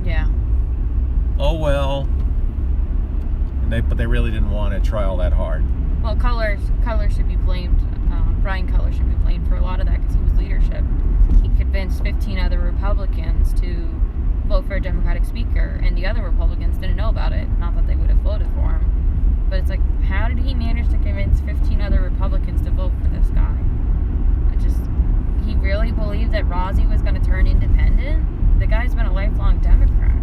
Yeah. Oh well. But they really didn't want to try all that hard. Well, Color should be blamed. Brian Color should be blamed for a lot of that because he was leadership. He convinced 15 other Republicans to vote for a Democratic speaker, and the other Republicans didn't know about it. Not that they would have voted for him, but it's like, how did he manage to convince 15 other Republicans to vote for this guy? He really believed that Rozzi was going to turn independent? The guy's been a lifelong Democrat.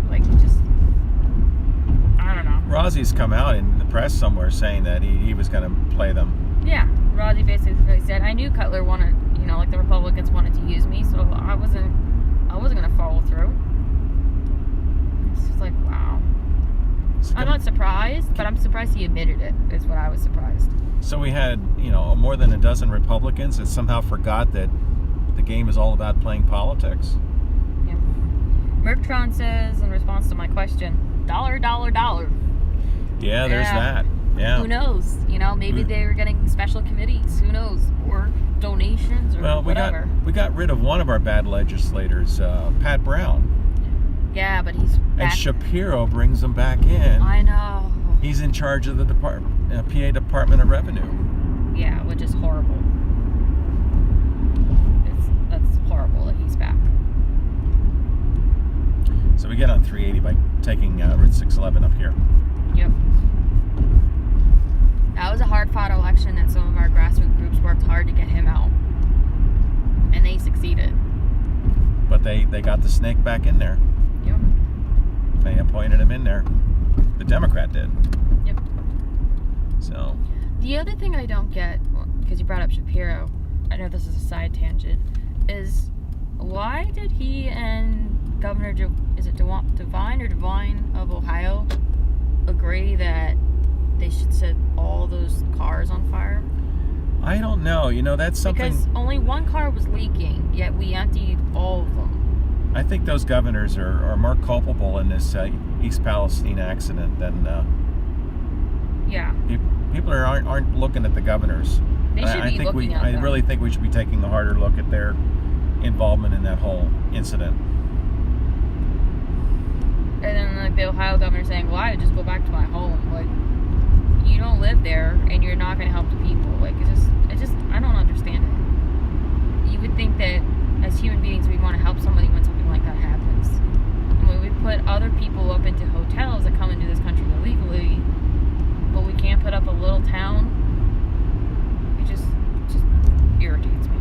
I don't know. Rozzi's come out in the press somewhere saying that he was going to play them. Yeah, Rozzi basically said, I knew Cutler wanted, the Republicans wanted to use me, so I wasn't going to follow through. just like, wow. I'm not surprised, but I'm surprised he admitted it, is what I was surprised. So we had, more than a dozen Republicans that somehow forgot that the game is all about playing politics. Yeah. Merktron says, in response to my question, $. Yeah, there's that. Yeah. Who knows? Maybe they were getting special committees. Who knows? Or donations or whatever. We got rid of one of our bad legislators, Pat Brown. Yeah, but he's back. And Shapiro brings him back in. I know. He's in charge of the PA Department of Revenue. Yeah, which is horrible. That's horrible that he's back. So we get on 380 by taking Route 611 up here. Yep. That was a hard-fought election that some of our grassroots groups worked hard to get him out. And they succeeded. But they got the snake back in there. Yep. They appointed him in there. The Democrat did. Yep. So. The other thing I don't get, because you brought up Shapiro, I know this is a side tangent, is why did he and Governor Devine of Ohio agree that they should set all those cars on fire? I don't know. That's something. Because only one car was leaking, yet we emptied all of them. I think those governors are more culpable in this East Palestine accident than. Yeah. People aren't looking at the governors. They should be looking at them. I really think we should be taking a harder look at their involvement in that whole incident. And then the Ohio governor saying, well, I would just go back to my home. You don't live there and you're not going to help the people. It just I don't understand it. You would think that as human beings we want to help somebody when something like that happens. And when we put other people up into hotels that come into this country illegally, but we can't put up a little town, it just irritates me.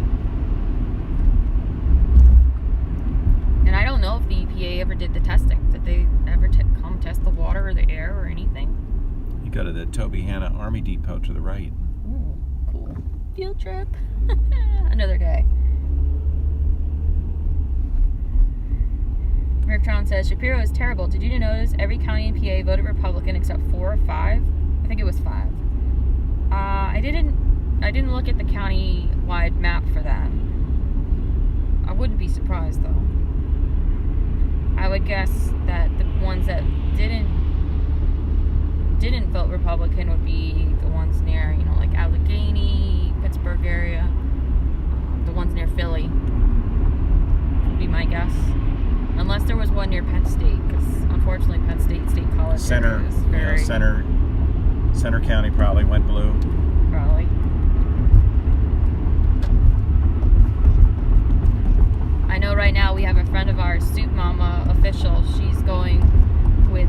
And I don't know if the EPA ever did the testing. Did they ever come test the water or the air or anything? You go to the Toby Hanna Army Depot to the right. Ooh, cool. Field trip. Another day. Merktron says, Shapiro is terrible. Did you notice every county in PA voted Republican except 4 or 5? I think it was 5. I didn't look at the county-wide map for that. I wouldn't be surprised, though. I would guess that the ones that didn't vote Republican would be the ones near, like Allegheny, Pittsburgh area, the ones near Philly would be my guess. Unless there was one near Penn State, because unfortunately Penn State College is very... Center County probably went blue. Probably. I know right now we have a friend of ours, Soup Mama official. She's going with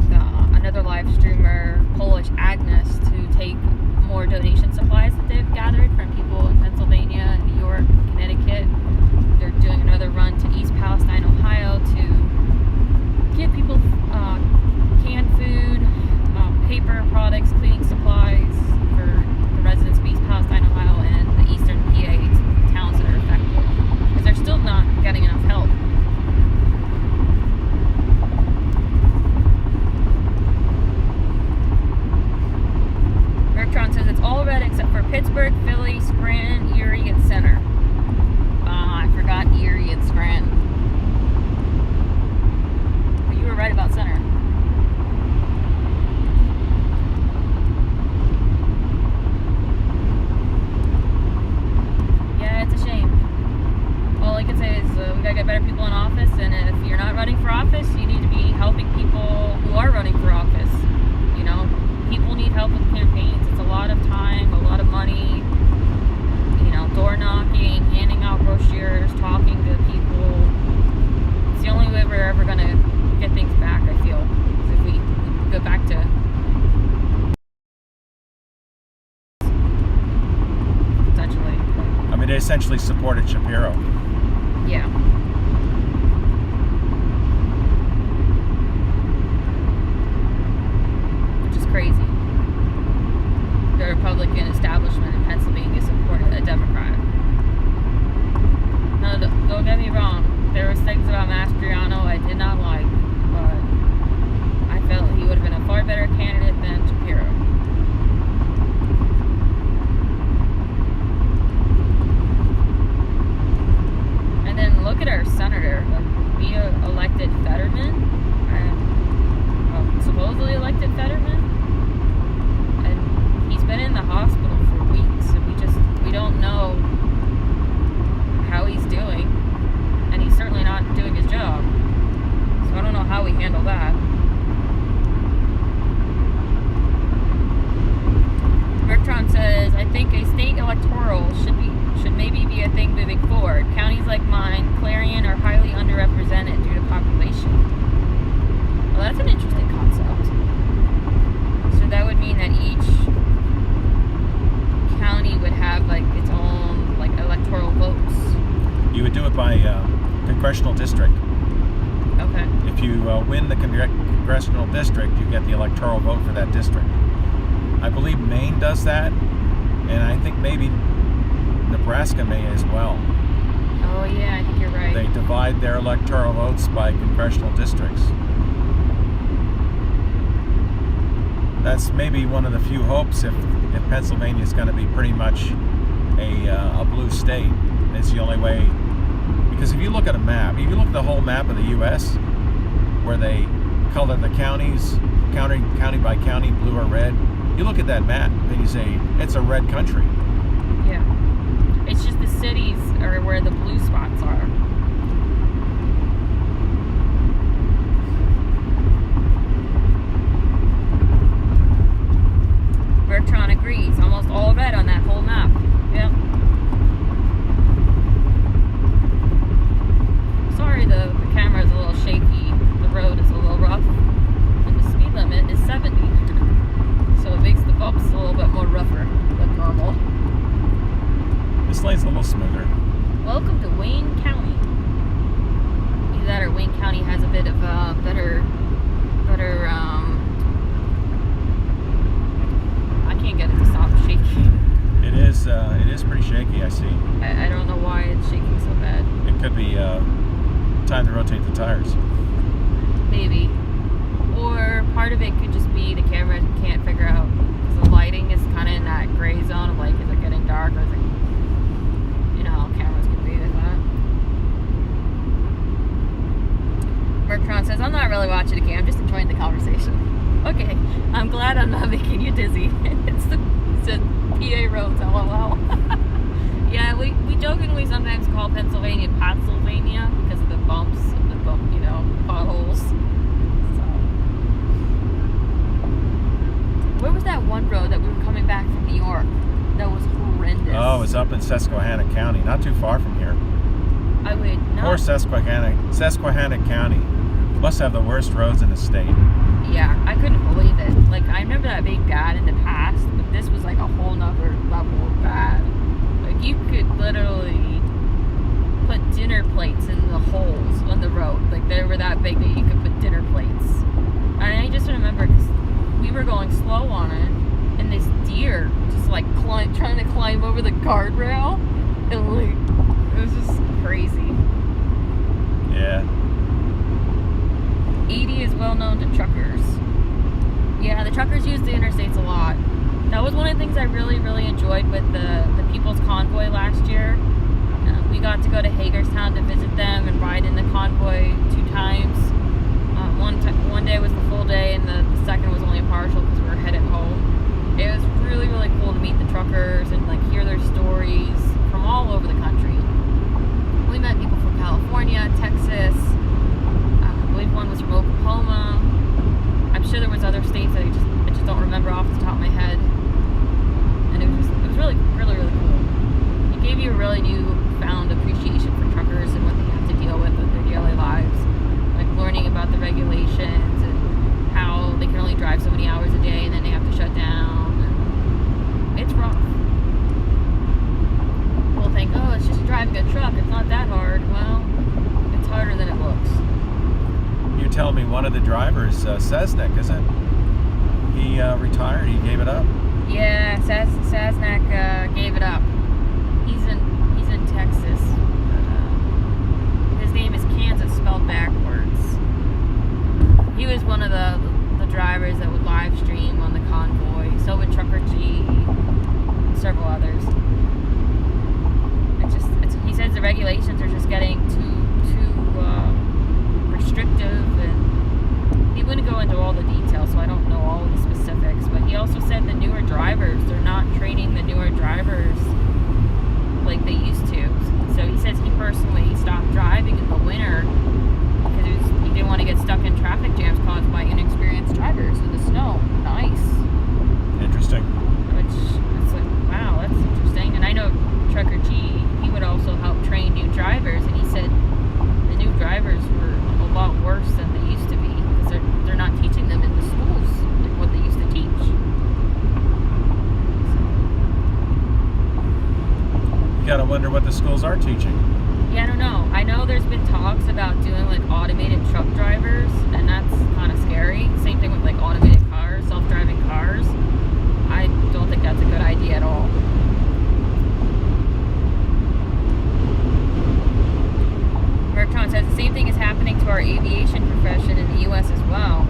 another live streamer, Polish Agnes, to take more donation supplies that they've gathered from people in Pennsylvania, New York, Connecticut. They're doing another run to East Palestine, Ohio, to give people canned food, paper products, cleaning supplies for the residents of East Palestine, Ohio, and the eastern PA towns that are affected, because they're still not getting enough help. Merktron says it's all red except for Pittsburgh, Philly, Scranton, Erie, and Center. I forgot Erie and Scranton. But you were right about Center. Yeah, it's a shame. All I can say is we gotta get better people in office, and if you're not running for office, you need to be helping people who are running for office. People need help with campaigns. It's a lot of time, a lot of money, door knocking, handing out brochures, talking to people. It's the only way we're ever going to get things back, I feel, is if we go back to essentially. I mean, they essentially supported Shapiro. Yeah. Which is crazy. The Republican establishment in Pennsylvania supported a Democrat. No, don't get me wrong. There was things about Mastriano I did not like, but think a state electoral should maybe be a thing moving forward. Counties like mine, Clarion, are highly underrepresented due to population. Well, that's an interesting concept. So that would mean that each county would have like its own like electoral votes. You would do it by congressional district. Okay. If you win the congressional district, you get the electoral vote for that district. I believe Maine does that, and I think maybe Nebraska may as well. Oh yeah, I think you're right. They divide their electoral votes by congressional districts. That's maybe one of the few hopes if Pennsylvania is going to be pretty much a blue state. It's the only way. Because if you look at a map, if you look at the whole map of the U.S., where they color the counties, county by county, blue or red, you look at that map and you say, it's a red country. Yeah. It's just the cities are where the blue spots are. Bertrand agrees. Almost all red on that whole map. Yep. Sorry, the camera's a little shaky. The road is a little rough. And the speed limit is 70. So it makes the bumps a little bit more rougher than normal. This lane's a little smoother. Welcome to Wayne County. Either that or Wayne County has a bit of better I can't get it to stop shaking. It is pretty shaky, I see. I don't know why it's shaking so bad. It could be time to rotate the tires. Maybe. Or part of it could just be the camera can't figure out, because the lighting is kind of in that gray zone of like, is it getting dark or is it, you know how cameras can be like that. Bertrand says, I'm not really watching the game, I'm just enjoying the conversation. Okay, I'm glad I'm not making you dizzy. It's the PA roads, lol. Yeah, we jokingly sometimes call Pennsylvania Pennsylvania because of the bumps and the potholes. So, where was that one road that we were coming back from New York? That was horrendous. Oh, it's up in Susquehanna County, not too far from here. I would not. Poor Susquehanna County must have the worst roads in the state. Yeah, I couldn't believe it. Like, I remember that being bad in the past, but this was like a whole nother level of bad. Like, you could literally put dinner plates in the holes on the road. Like, they were that big that you could put dinner plates. And I just remember because we were going slow on it, and this deer just like trying to climb over the guardrail, and like, it was just crazy. Yeah. Edie is well known to truckers. Yeah, the truckers use the interstates a lot. That was one of the things I really, really enjoyed with the People's Convoy last year. We got to go to Hagerstown to visit them and ride in the convoy 2 times. One day was the full day, and the second was only a partial because we were headed home. It was really, really cool to meet the truckers and like hear their stories from all over the country. We met people from California, Texas. I believe one was from Oklahoma. I'm sure there was other states that I just don't remember off the top of my head. And it was really, really, really cool. It gave you a really newfound appreciation for truckers and what they have to deal with their daily lives. Like learning about the regulations and how they can only drive so many hours a day and then they have to shut down. And it's rough. People think, oh, it's just driving a truck. It's not that hard. Well, it's harder than it looks. You tell me one of the drivers, Sesnick, is it? He retired. He gave it up. Yeah, Sasnak gave it up. He's in Texas. His name is Kansas spelled backwards. He was one of the drivers that would live stream on the convoy. So would Trucker G, and several others. He says the regulations are just getting too restrictive, and he wouldn't go into all the details, so I don't know all of the specifics. But he also said the newer drivers, they're not training the newer drivers like they used to. So he says he personally stopped driving in the winter because he didn't want to get stuck in traffic jams caused by inexperienced drivers in the snow and ice. Interesting. Which, it's like, wow, that's gotta wonder what the schools are teaching. Yeah, I don't know. I know there's been talks about doing like automated truck drivers, and that's kind of scary. Same thing with like automated cars, self-driving cars. I don't think that's a good idea at all. Mertron says the same thing is happening to our aviation profession in the U.S. as well.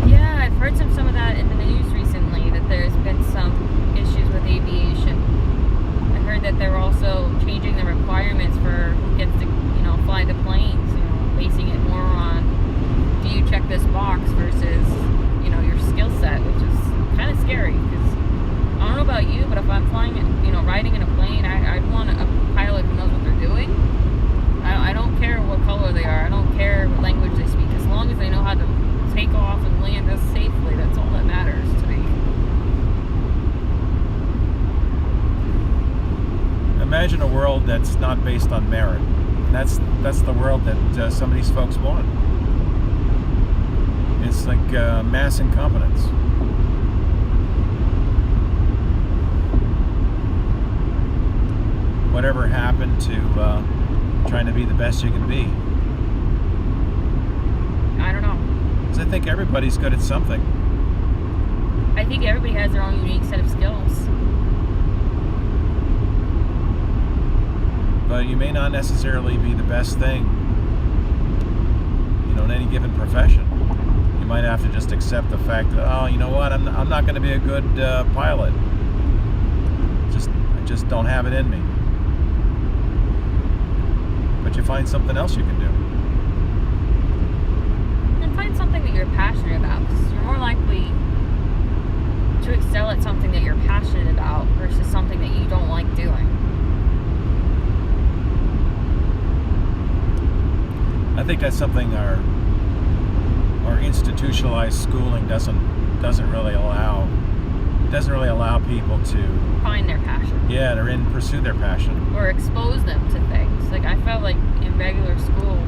Yeah, I've heard some of that in the news recently, that there's been some issues with aviation. I heard that they're also changing the requirements for who gets to, fly the planes, basing it more on, do you check this box versus, your skill set, which is kind of scary, because I don't know about you, but if I'm flying, riding in a plane, I'd want a pilot who knows what they're doing. I don't care what color they are. I don't care what language they speak. As long as they know how to take off and land us safely, that's all that matters to me. Imagine a world that's not based on merit. And that's the world that some of these folks want. It's like mass incompetence. Whatever happened to trying to be the best you can be? I don't know. Because I think everybody's good at something. I think everybody has their own unique set of skills. But you may not necessarily be the best thing, in any given profession. You might have to just accept the fact that, oh, you know what, I'm not going to be a good pilot. I just don't have it in me. But you find something else you can do. And find something that you're passionate about, because you're more likely to excel at something that you're passionate about versus something that you don't like doing. I think that's something our institutionalized schooling doesn't really allow. It doesn't really allow people to find their passion. Yeah, to pursue their passion. Or expose them to things. Like, I felt like in regular school,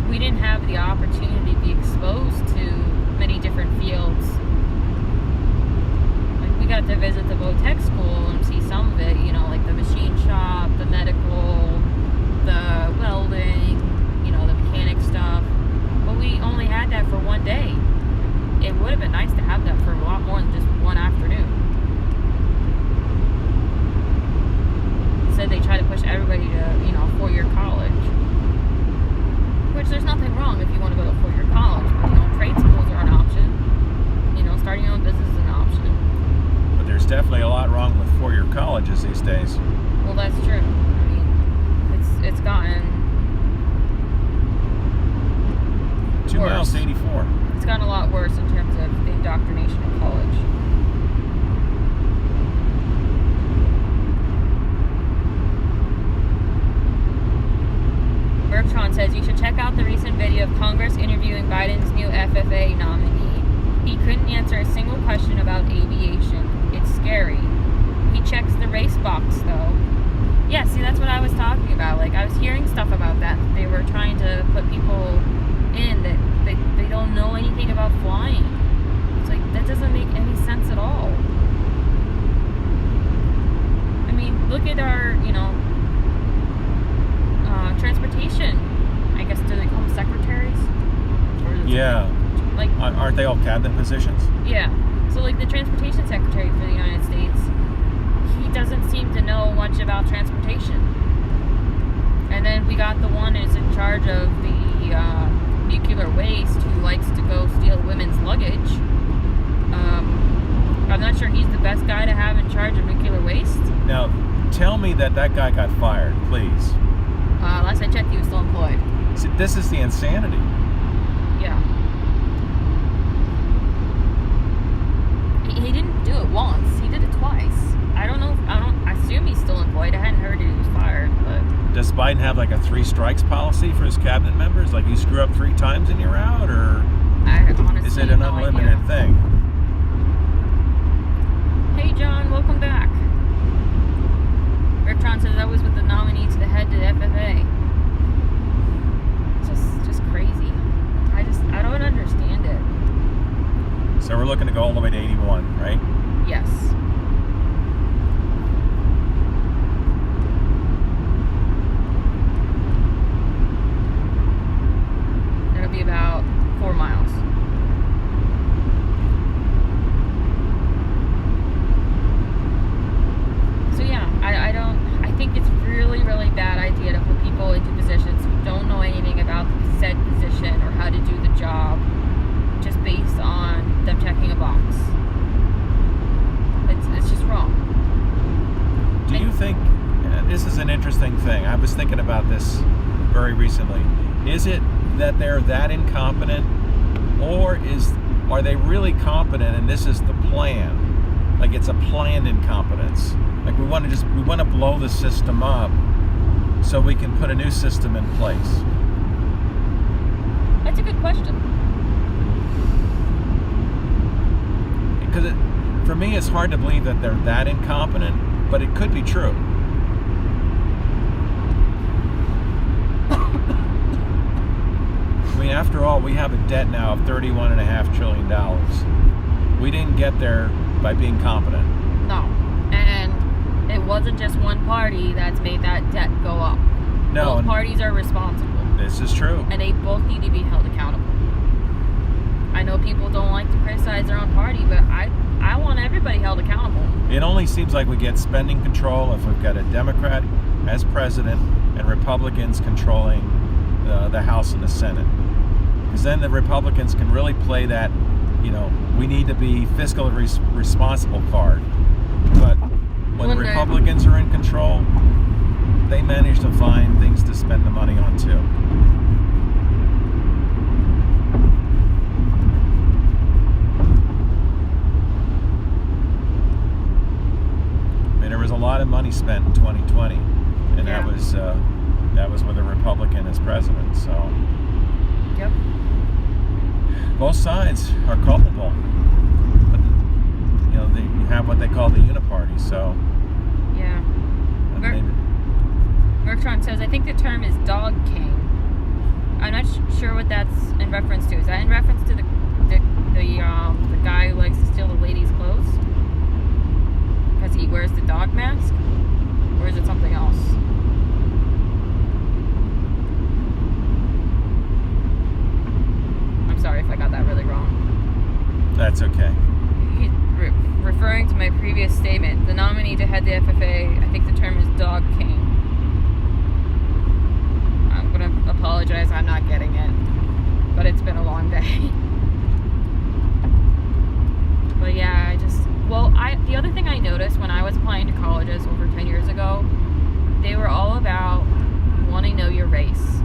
we didn't have the opportunity to be exposed to many different fields. Like, we got to visit the Vo-Tech school and see some of it, like the machine shop, the medical, the welding, the mechanic stuff. But we only had that for one day. It would have been nice to have that for a lot more than just one afternoon. Said they try to push everybody to, a four-year college. Which there's nothing wrong if you want to go to a four-year college. But, trade schools are an option. Starting your own business is an option. But there's definitely a lot wrong with four-year colleges these days. Well, that's true. I mean, it's gotten 2 miles to 84. It's gotten a lot worse in terms of the indoctrination in college. Bertrand says you should check out the recent video of Congress interviewing Biden's new FFA nominee. He couldn't answer a single question about aviation. It's scary. He checks the race box, though. Yeah, see, that's what I was talking about. Like, I was hearing stuff about that. They were trying to put people in that they don't know anything about flying. It's like, that doesn't make any sense at all. I mean, look at our, transportation. I guess, do they call them secretaries? Yeah. Like, aren't they all cabinet positions? Yeah. So, like, the transportation secretary for the United States, he doesn't seem to know much about transportation. And then we got the one who's in charge of the nuclear waste, who likes to go steal women's luggage. I'm not sure he's the best guy to have in charge of nuclear waste. Now, tell me that guy got fired, please. Last I checked, he was still employed. See, this is the insanity. Yeah. He didn't do it once. He did it twice. I assume he's still employed. I hadn't heard he was fired, but... Does Biden have like a 3 strikes policy for his cabinet members? Like, you screw up 3 times and you're out, or I honestly is it an unlimited thing? Hey John, welcome back. Bertrand says I was with the nominee to the head to the FFA. Just crazy. I don't understand it. So we're looking to go all the way to 81, right? Yes. interesting thing. I was thinking about this very recently. Is it that they're that incompetent, or are they really competent and this is the plan? Like it's a planned incompetence. Like we want to blow the system up so we can put a new system in place. That's a good question. Because for me, it's hard to believe that they're that incompetent, but it could be true. I mean, after all, we have a debt now of $31.5 trillion. We didn't get there by being competent. No. And it wasn't just one party that's made that debt go up. No. Both parties are responsible. This is true. And they both need to be held accountable. I know people don't like to criticize their own party, but I want everybody held accountable. It only seems like we get spending control if we've got a Democrat as president and Republicans controlling the House and the Senate. Because then the Republicans can really play that, we need to be fiscally responsible card. But when the Republicans are in control, they manage to find things to spend the money on too. I mean, there was a lot of money spent in 2020, and that was with a Republican as president. So, yep. Both sides are culpable, but you have what they call the uniparty. So, yeah. Bertrand says, I think the term is dog king. I'm not sure what that's in reference to. Is that in reference to the guy who likes to steal the ladies' clothes because he wears the dog mask, or is it something else? I'm sorry if I got that really wrong. That's okay. He's referring to my previous statement. The nominee to head the FFA, I think the term is dog king. I'm going to apologize, I'm not getting it. But it's been a long day. But yeah, the other thing I noticed when I was applying to colleges over 10 years ago, they were all about wanting to know your race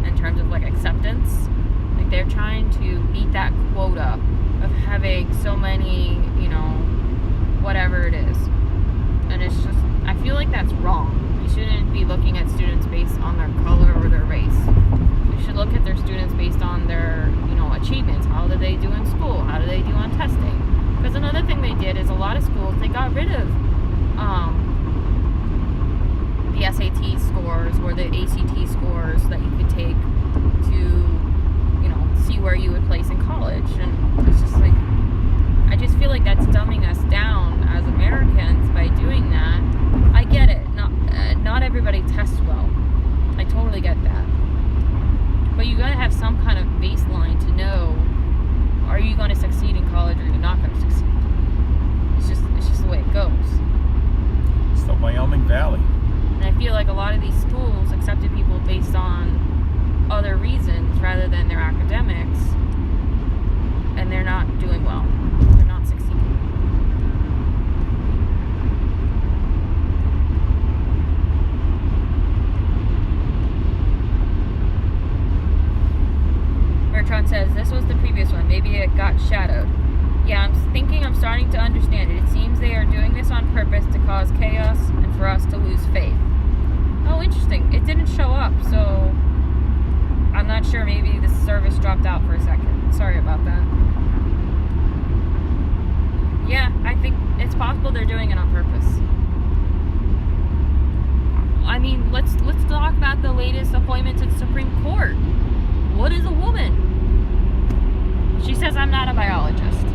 in terms of like acceptance. Like they're trying to beat that quota of having so many, whatever it is. And it's just, I feel like that's wrong. You shouldn't be looking at students based on their color or their race. You should look at their students based on their, achievements. How do they do in school? How do they do on testing? Because another thing they did is a lot of schools, they got rid of the SAT scores or the ACT scores that you could take to, see where you would place in college. And it's just like, I just feel like that's dumbing us down as Americans by doing that. I get it. Not everybody tests well. I totally get that. But you gotta have some kind of baseline to know, are you going to succeed in college or you're not going to succeed? It's just the way it goes. It's the Wyoming Valley. And I feel like a lot of these schools accepted people based on other reasons rather than their academics, and they're not doing well. They're not succeeding. Bertrand says, this was the previous one. Maybe it got shadowed. Yeah, I'm starting to understand it. It seems they are doing this on purpose to cause chaos and for us to lose faith. Oh, interesting. It didn't show up, so I'm not sure. Maybe the service dropped out for a second. Sorry about that. Yeah, I think it's possible they're doing it on purpose. I mean, let's talk about the latest appointment to the Supreme Court. What is a woman? She says, I'm not a biologist.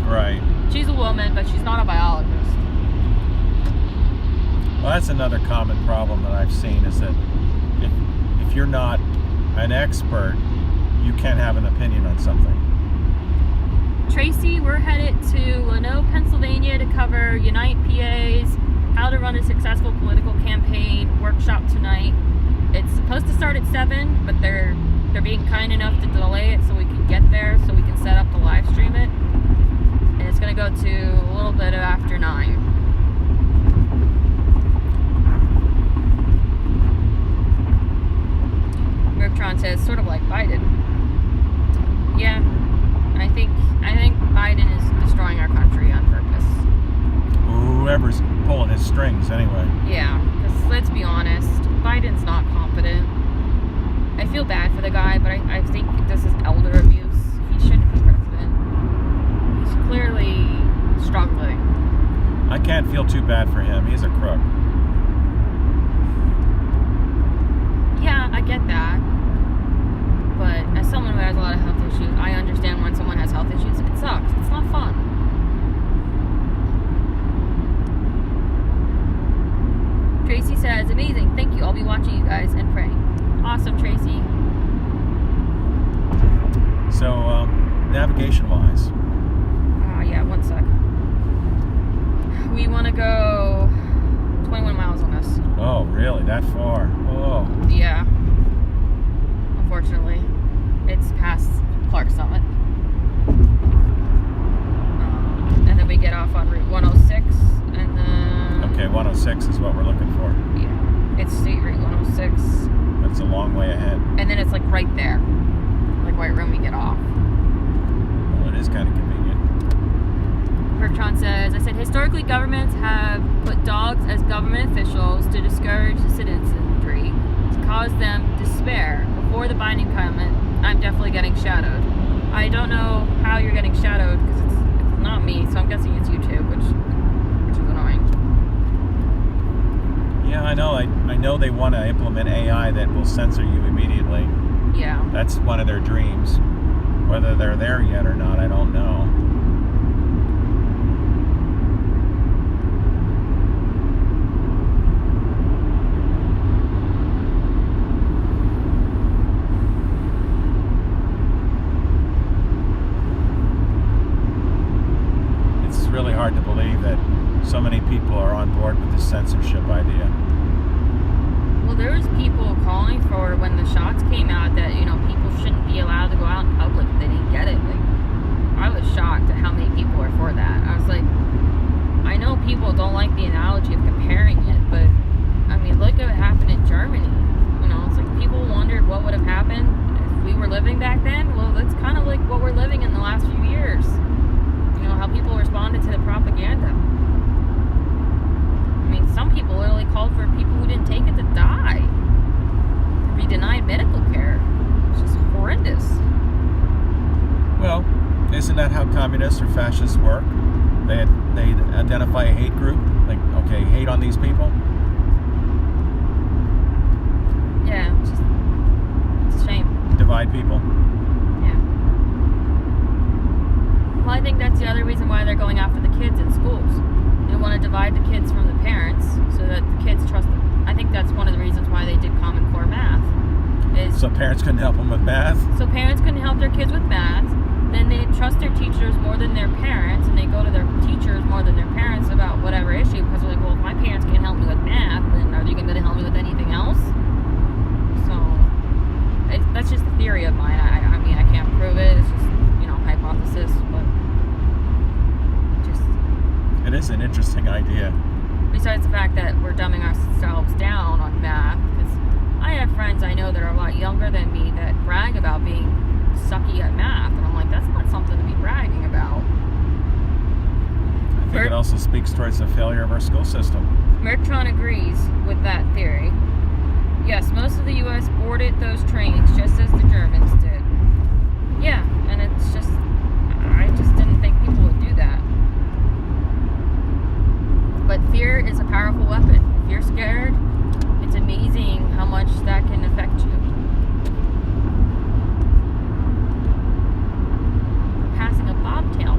Right. She's a woman, but she's not a biologist. Well, that's another common problem that I've seen is that if you're not an expert, you can't have an opinion on something. Tracy, we're headed to Leno, Pennsylvania to cover UnitePA's How to Run a Successful Political Campaign workshop tonight. It's supposed to start at 7, but they're being kind enough to delay it so we can get there, so we can set up to live stream it. And it's going to go to a little bit after 9. strings anyway. Yeah, because let's be honest, Biden's not competent. I feel bad for the guy, but I think this is elder abuse. He shouldn't be president. He's clearly struggling. I can't feel too bad for him. He's a crook. Yeah, I get that. But as someone who has a lot of health issues, I understand when someone has health issues. It sucks. It's not fun. Tracy says, amazing. Thank you. I'll be watching you guys and praying. Awesome, Tracy. So, navigation-wise. Yeah, one sec. We want to go 21 miles on this. Oh, really? That far? Oh. Yeah. Unfortunately. It's past Clark Summit. And then we get off on Route 106, and then... Okay, 106 is what we're looking for. Yeah. It's State Route 106. That's a long way ahead. And then it's like right there. Like right when we get off. Well, it is kind of convenient. Bertrand says, I said, historically governments have put dogs as government officials to discourage the citizenry, to cause them despair. Before the Biden comment, I'm definitely getting shadowed. I don't know how you're getting shadowed because it's not me, so I'm guessing it's YouTube, which is annoying. Yeah, I know. I know they want to implement AI that will censor you immediately. Yeah. That's one of their dreams. Whether they're there yet or not, I don't know. It's really hard to believe that so many people are on board with this censorship idea. Well, there was people calling for when the shots came out that, people shouldn't be allowed to go out in public. They didn't get it. Like, I was shocked at how many people are for that. I was like, I know people don't like the analogy of comparing it, but, I mean, look at what happened in Germany. It's like people wondered what would have happened if we were living back then. Well, that's kind of like what we're living in the last few years. How people responded to the propaganda. I mean, some people literally called for people who didn't take it to die. To be denied medical care. It's just horrendous. Well, isn't that how communists or fascists work? They identify a hate group, like, okay, hate on these people. Yeah, it's a shame. Divide people. Yeah. Well, I think that's the other reason why they're going after the kids in schools. They want to divide the kids from the parents so that the kids trust them. I think that's one of the reasons why they did Common Core math. So parents couldn't help them with math? So parents couldn't help their kids with math. Then they trust their teachers more than their parents, and they go to their teachers more than their parents about whatever issue, because they're like, well, if my parents can't help me with math, then are they going to help me with anything else? So that's just a theory of mine. I mean, I can't prove it. It's just, hypothesis, but it is an interesting idea. Besides the fact that we're dumbing ourselves down on math, because I have friends I know that are a lot younger than me that brag about being sucky at math, and I'm like, that's not something to be bragging about. I think it also speaks towards the failure of our school system. Mertron agrees with that theory. Yes, most of the U.S. boarded those trains just as the Germans did. Yeah, and it's just, I just didn't think people would do that. But fear is a powerful weapon. If you're scared, it's amazing how much that can affect you. We're passing a bobtail.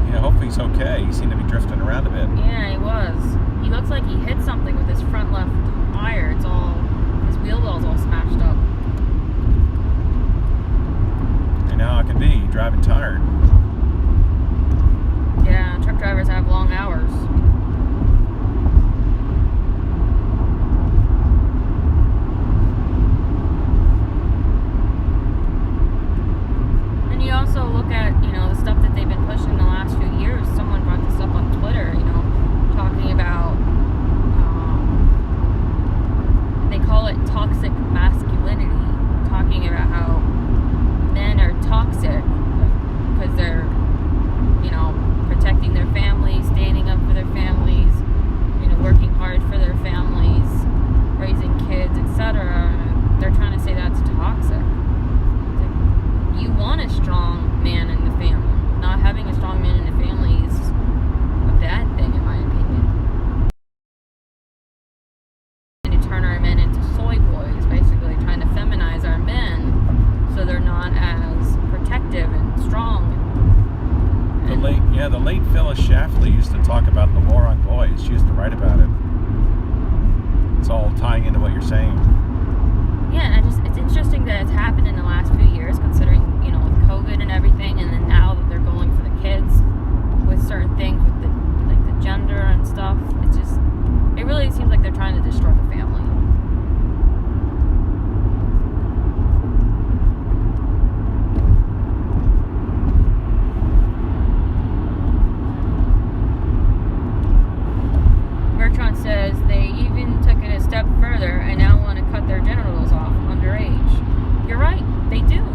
Yeah, hopefully he's okay. He seemed to be drifting around a bit. Yeah, he was. He looks like he hit something with his front left tire. His wheel well's all smashed up. You know how it can be, driving tired. Yeah, truck drivers have long hours. And you also look at, the stuff that they've been pushing the last few years. Someone brought this up on Twitter, talking about, they call it toxic masculinity, talking about how men are toxic because they're Yeah, the late Phyllis Schlafly used to talk about the war on boys. She used to write about it. It's all tying into what you're saying. Yeah, and it's interesting that it's happened in the last few years, considering, with COVID and everything, and then now that they're going for the kids with certain things, with the gender and stuff. It really seems like they're trying to destroy the family. Bertrand says they even took it a step further and now want to cut their genitals off underage. You're right, they do.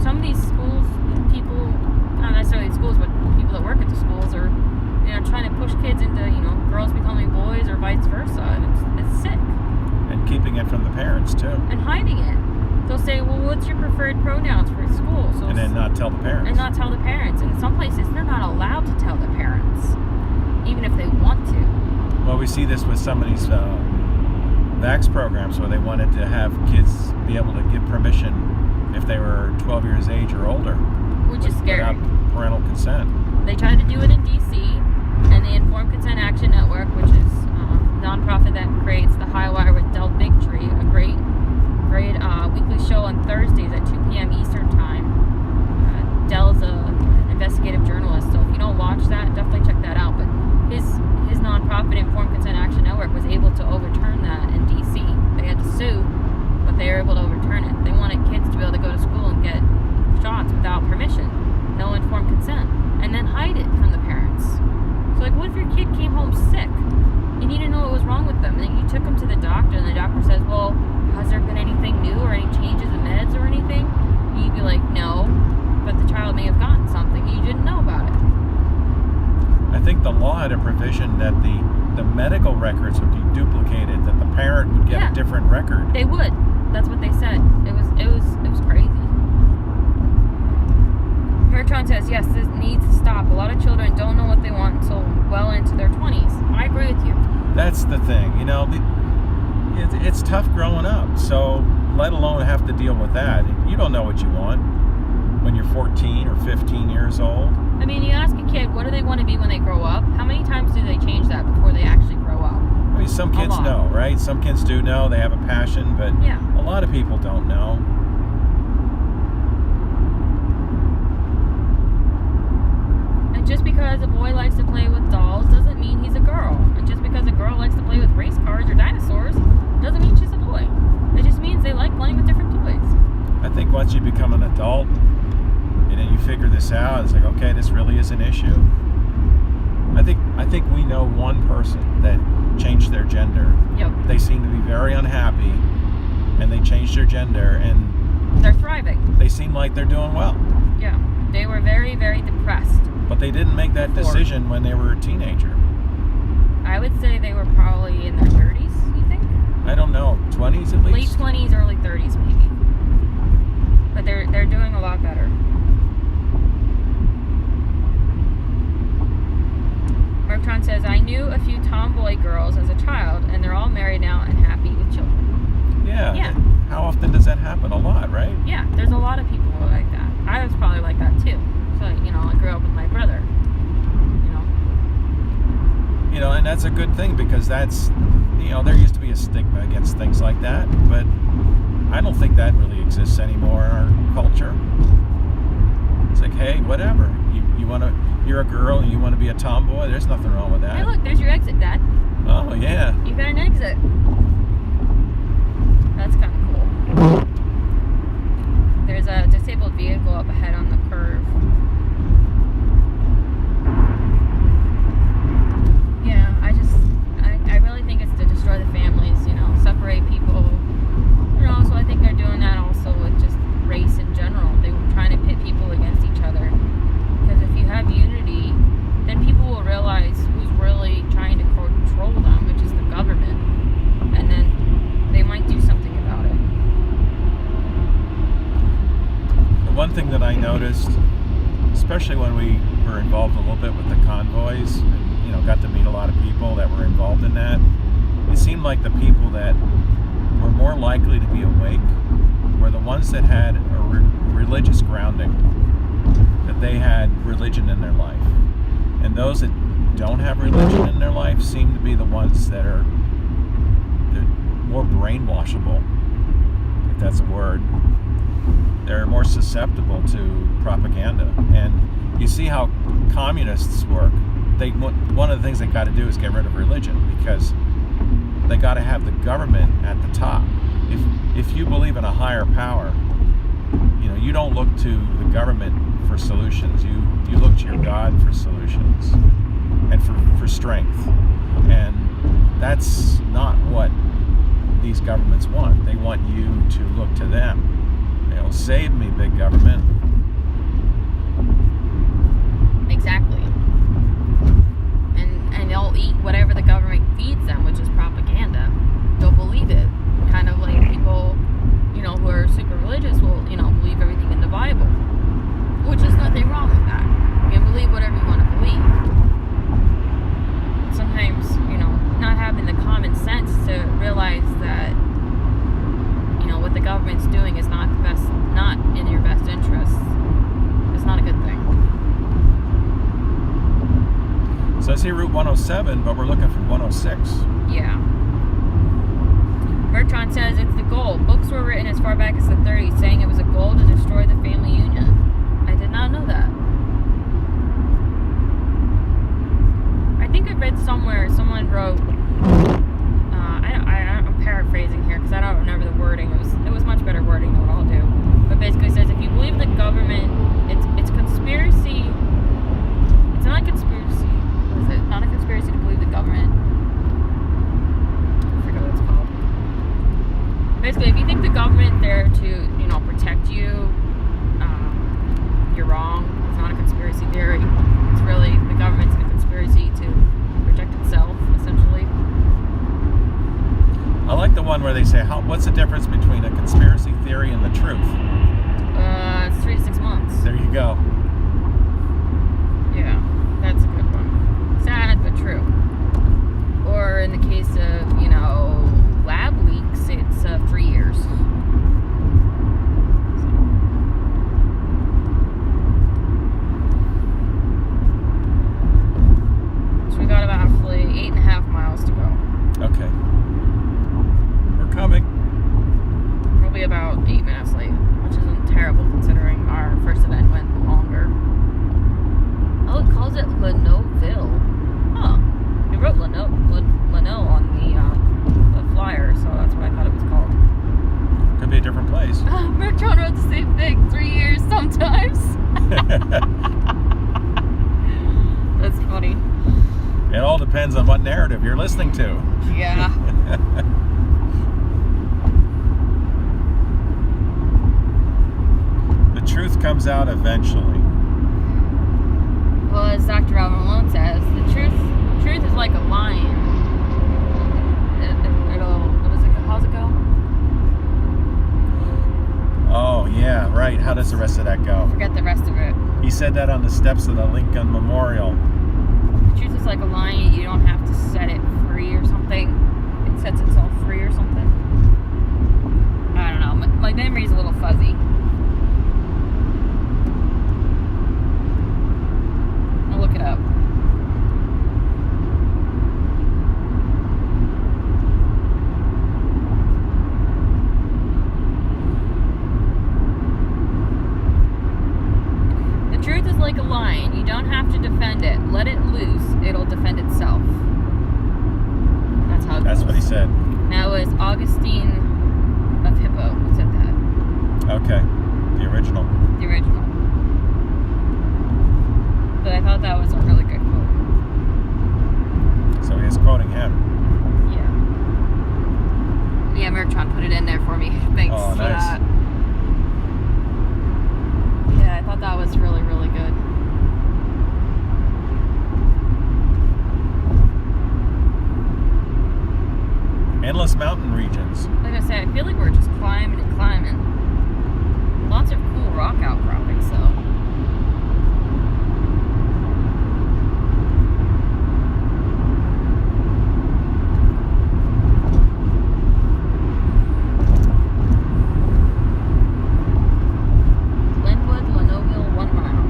Some of these schools, people, not necessarily schools, but people that work at the schools are, trying to push kids into, girls becoming boys or vice versa. And it's sick. And keeping it from the parents, too. And hiding it. They'll say, well, what's your preferred pronouns for school? So and then not tell the parents. And not tell the parents. And in some places, they're not allowed to tell the parents, even if they want to. Well, we see this with some of these vax programs where they wanted to have kids be able to give permission if they were 12 years age or older. Which is scary. Without parental consent. They tried to do it in D.C., and the Informed Consent Action Network, which is a nonprofit that creates the High Wire with Del Bigtree, a great weekly show on Thursdays at 2 p.m. Eastern Time. Del's an investigative journalist, so if you don't watch that, definitely check that out. But his nonprofit Informed Consent Action Network was able to overturn that in D.C. They had to sue, but they were able to overturn it. They wanted kids to be able to go to school and get shots without permission, no informed consent, and then hide it from the parents. So, what if your kid came home sick? You need to know what was wrong with them. And then you took them to the doctor, and the doctor says, well, has there been anything new or any changes in meds or anything? And you'd be like, no, but the child may have gotten something. You didn't know about it. I think the law had a provision that the medical records would be duplicated, that the parent would get a different record. They would. That's what they said. It was crazy. Bertrand says, yes, this needs to stop. A lot of children don't know what they want until well into their 20s. I agree with you. That's the thing. It's tough growing up, so let alone have to deal with that. You don't know what you want when you're 14 or 15 years old. I mean, you ask a kid, what do they want to be when they grow up? How many times do they change that before they actually grow up? I mean, some kids know, right? Some kids do know. They have a passion, but a lot of people don't know. Just because a boy likes to play with dolls doesn't mean he's a girl. And just because a girl likes to play with race cars or dinosaurs doesn't mean she's a boy. It just means they like playing with different toys. I think once you become an adult and then you figure this out, it's like, okay, this really is an issue. I think we know one person that changed their gender. Yep. They seem to be very unhappy, and they changed their gender, and they're thriving. They seem like they're doing well. Yeah. They were very, very depressed. But they didn't make that decision when they were a teenager. I would say they were probably in their 30s, you think? I don't know, 20s at least? Late 20s, early 30s maybe. But they're doing a lot better. Bertrand says, I knew a few tomboy girls as a child, and they're all married now and happy with children. Yeah. How often does that happen? A lot, right? Yeah, there's a lot of people who are like that. I was probably like that too. So, I grew up with my brother. And that's a good thing, because that's, there used to be a stigma against things like that, but I don't think that really exists anymore in our culture. It's like, hey, whatever. You're a girl and you want to be a tomboy, there's nothing wrong with that. Hey, look, there's your exit, Dad. Oh, yeah. You got an exit. That's kind of cool. There's a disabled vehicle up ahead on the curve. Yeah, I really think it's to destroy the families, separate people. So I think they're doing that also with just race in general. They were trying to pit people against each other. Because if you have unity, then people will realize who's really trying to control them, which is the government. And then they might do something about it. The one thing that I noticed, especially when we were involved a little bit with the convoys, and, got to meet a lot of people that were involved in that, it seemed like the people that were more likely to be awake were the ones that had a religious grounding, that they had religion in their life. those that don't have religion in their life seem to be the ones that are they're more brainwashable, if that's a word. They're more susceptible to propaganda. And you see how communists work. One of the things they got to do is get rid of religion, because they got to have the government at the top. If you believe in a higher power, you don't look to the government for solutions. You look to your God for solutions and for strength. And that's not what these governments want. They want you to look to them. Save me, big government. Exactly. And they'll eat whatever the government feeds them, which is propaganda. They'll believe it. Kind of like people, who are super religious will, believe everything in the Bible. Which is nothing wrong with that. You can believe whatever you want to believe. Sometimes, not having the common sense to realize that what the government's doing is not in your best interest. It's not a good thing. So I see Route 107, but we're looking for 106. Yeah. Bertrand says it's the goal. Books were written as far back as the 30s saying it was a goal to destroy the family union. I did not know that. I think I read somewhere someone wrote, I'm paraphrasing here because I don't remember the wording. It was much better wording than what I'll do. But basically it says if you believe the government, it's conspiracy. It's not a conspiracy. What is it? Not a conspiracy to believe the government. I forget what it's called. Basically, if you think the government there to, protect you, you're wrong. It's not a conspiracy theory. It's really the government's in a conspiracy to protect itself, essentially. I like the one where they say, what's the difference between a conspiracy theory and the truth? It's 3 to 6 months. There you go. Yeah, that's a good one. Sad, but true. Or in the case of, lab leaks, it's 3 years. So we got about roughly 8.5 miles to go. Okay. We're coming. Probably about 8 minutes late, which isn't terrible considering our first event went longer. Oh, it calls it Lanouville. Huh. It wrote Lano on the flyer, so that's what I thought it was called. Could be a different place. Bertrand wrote the same thing. 3 years sometimes. That's funny. It all depends on what narrative you're listening to. Yeah. The truth comes out eventually. Well, as Dr. Alvin Malone says, the truth is like a lion. How's it go? Oh, yeah, right. How does the rest of that go? Forget the rest of it. He said that on the steps of the Lincoln Memorial. The truth is like a lion. You don't have to set it free or something. It sets itself free or something. I don't know. My memory's a little fuzzy. I'll look it up. The truth is like a lion. You don't have to defend it. Let it loose. It'll defend itself. That's how it That's goes. what he said. That was Augustine of Hippo who said that. Okay. The original. The original. But I thought that was a really good quote. So he is quoting him. Yeah. Yeah, Mertron put it in there for me. Thanks Oh, for nice. that. Yeah, I thought that was really, really good. Endless mountain regions. Like I said, I feel like we're just climbing and climbing. Lots of cool rock outcroppings, though. Glenwood, Lanouville, 1 mile.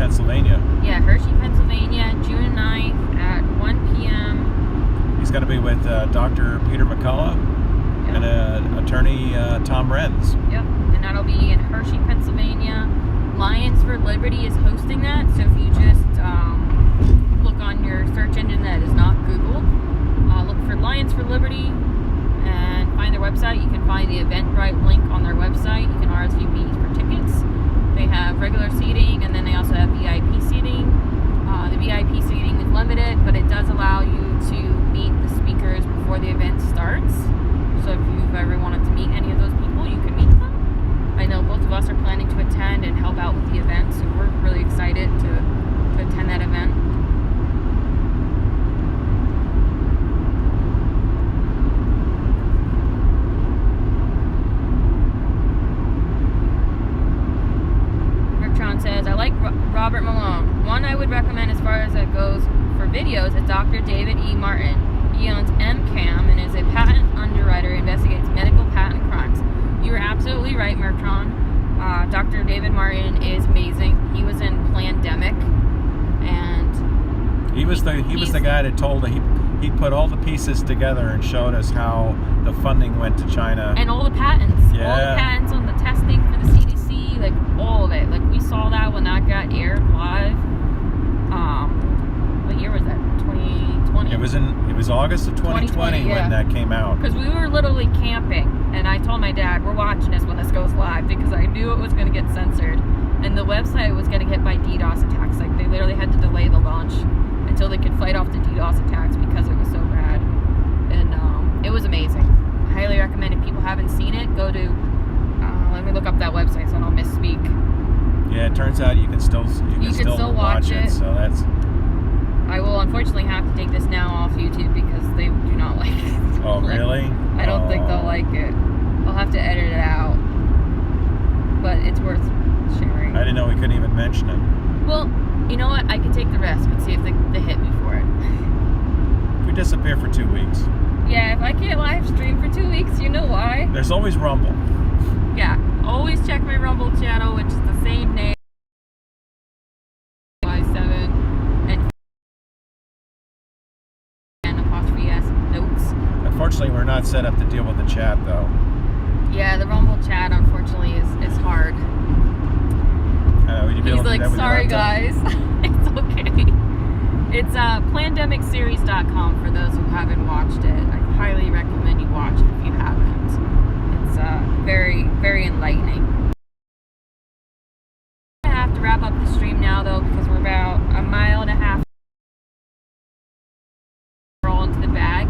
Pennsylvania. Yeah, Hershey, Pennsylvania, June 9th at 1 p.m. He's going to be with Dr. Peter McCullough and attorney Tom Renz. Yep, and that'll be in Hershey, Pennsylvania. Lions for Liberty is hosting that, so if you just look on your search engine that is not Google, look for Lions for Liberty and find their website. You can find the Eventbrite link on their website. You can RSVP for tickets. They have regular seating, and then they also have VIP seating. The VIP seating is limited, but it does allow you to meet the speakers before the event starts. So if you've ever wanted to meet any of those people, you can meet them. I know both of us are planning to attend and help out with the event, so we're really excited to attend that event. Mertron says, I like Robert Malone. One I would recommend as far as it goes for videos is Dr. David E. Martin. He owns MCAM and is a patent underwriter who investigates medical patent crimes. You are absolutely right, Mertron. Dr. David Martin is amazing. He was in Plandemic, and he was the guy that told he put all the pieces together and showed us how the funding went to China and all the patents, Yeah. all the patents on the testing for the CDC, like all of it. Like we saw that when that got aired live. What year was that? 2020. It was August of 2020 when that came out. Because we were literally camping, and I told my dad, we're watching this when this goes live, because I knew it was going to get censored, and the website was getting hit by DDoS attacks. Like, they literally had to delay the launch until they could fight off the DDoS attacks because it was so bad. And it was amazing. I highly recommend, if people haven't seen it, go to, let me look up that website so I don't misspeak. Yeah, it turns out you can still watch it. So that's. I will unfortunately have to take this now off YouTube because they do not like it. Oh, really? I don't think they'll like it. I'll have to edit it out. But it's worth sharing. I didn't know we couldn't even mention it. Well, you know what? I could take the risk and see if they hit me for it. If we disappear for 2 weeks. Yeah, if I can't live stream for 2 weeks, you know why? There's always Rumble. Yeah, always check my Rumble channel, which is the same name. Unfortunately, we're not set up to deal with the chat, though. Yeah, the Rumble chat, unfortunately, is hard. He's like, sorry, guys. It's okay. It's plandemicseries.com for those who haven't watched it. I highly recommend you watch it if you haven't. It's very, very enlightening. I have to wrap up the stream now, though, because we're about a mile and a half roll into the bag.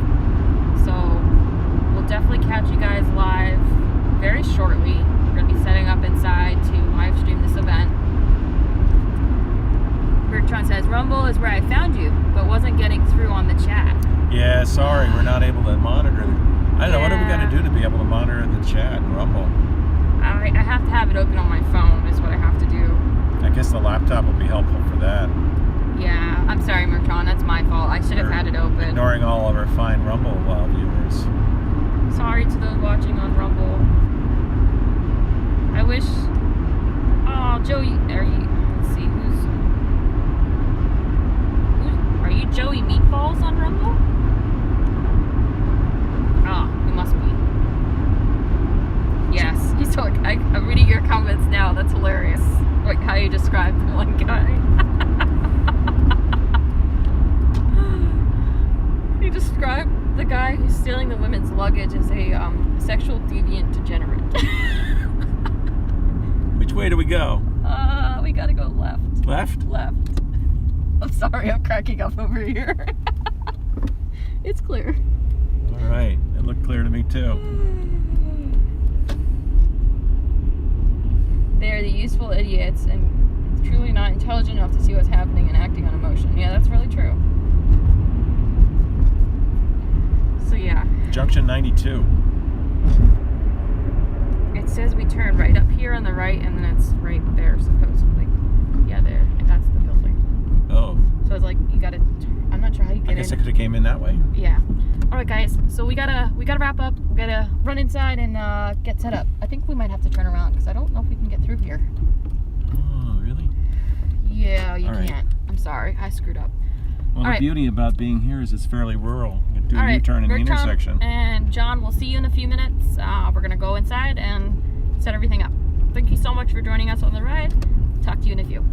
So we'll definitely catch you guys live very shortly. We're going to be setting up inside to live stream this event. Bertrand says, Rumble is where I found you, but wasn't getting through on the chat. Yeah, sorry, we're not able to monitor. I don't know, what do we got to do to be able to monitor the chat in Rumble? I have to have it open on my phone is what I have to do. I guess the laptop will be helpful for that. Yeah, I'm sorry, Mertron, that's my fault. I should have had it open. Ignoring all of our fine Rumble viewers. Sorry to those watching on Rumble. I wish... Oh, Joey, let's see, are you Joey Meatballs on Rumble? Oh, you must be. Yes, he's so, I'm reading your comments now, that's hilarious. Like how you described the one guy. He described the guy who's stealing the women's luggage as a sexual deviant degenerate. Which way do we go? We gotta go left. Left? Left. I'm sorry, I'm cracking up over here. It's clear. All right, it looked clear to me too. They are the useful idiots and truly not intelligent enough to see what's happening and acting on emotion. Yeah, that's really true. So yeah. Junction 92. It says we turn right up here on the right, and then it's right there supposedly. Yeah, there. And that's the building. Oh. So it's like you gotta. I'm not sure how you get in. I guess I could have came in that way. Yeah. All right, guys. So we gotta wrap up. We gotta run inside and get set up. I think we might have to turn around because I don't know if we can get through here. Oh, really? Yeah, you All right. can't. I'm sorry, I screwed up. Well, the right. beauty about being here is it's fairly rural. You can do All a right, U-turn in the Bertram intersection. and John, we'll see you in a few minutes. We're gonna go inside and set everything up. Thank you so much for joining us on the ride. Talk to you in a few.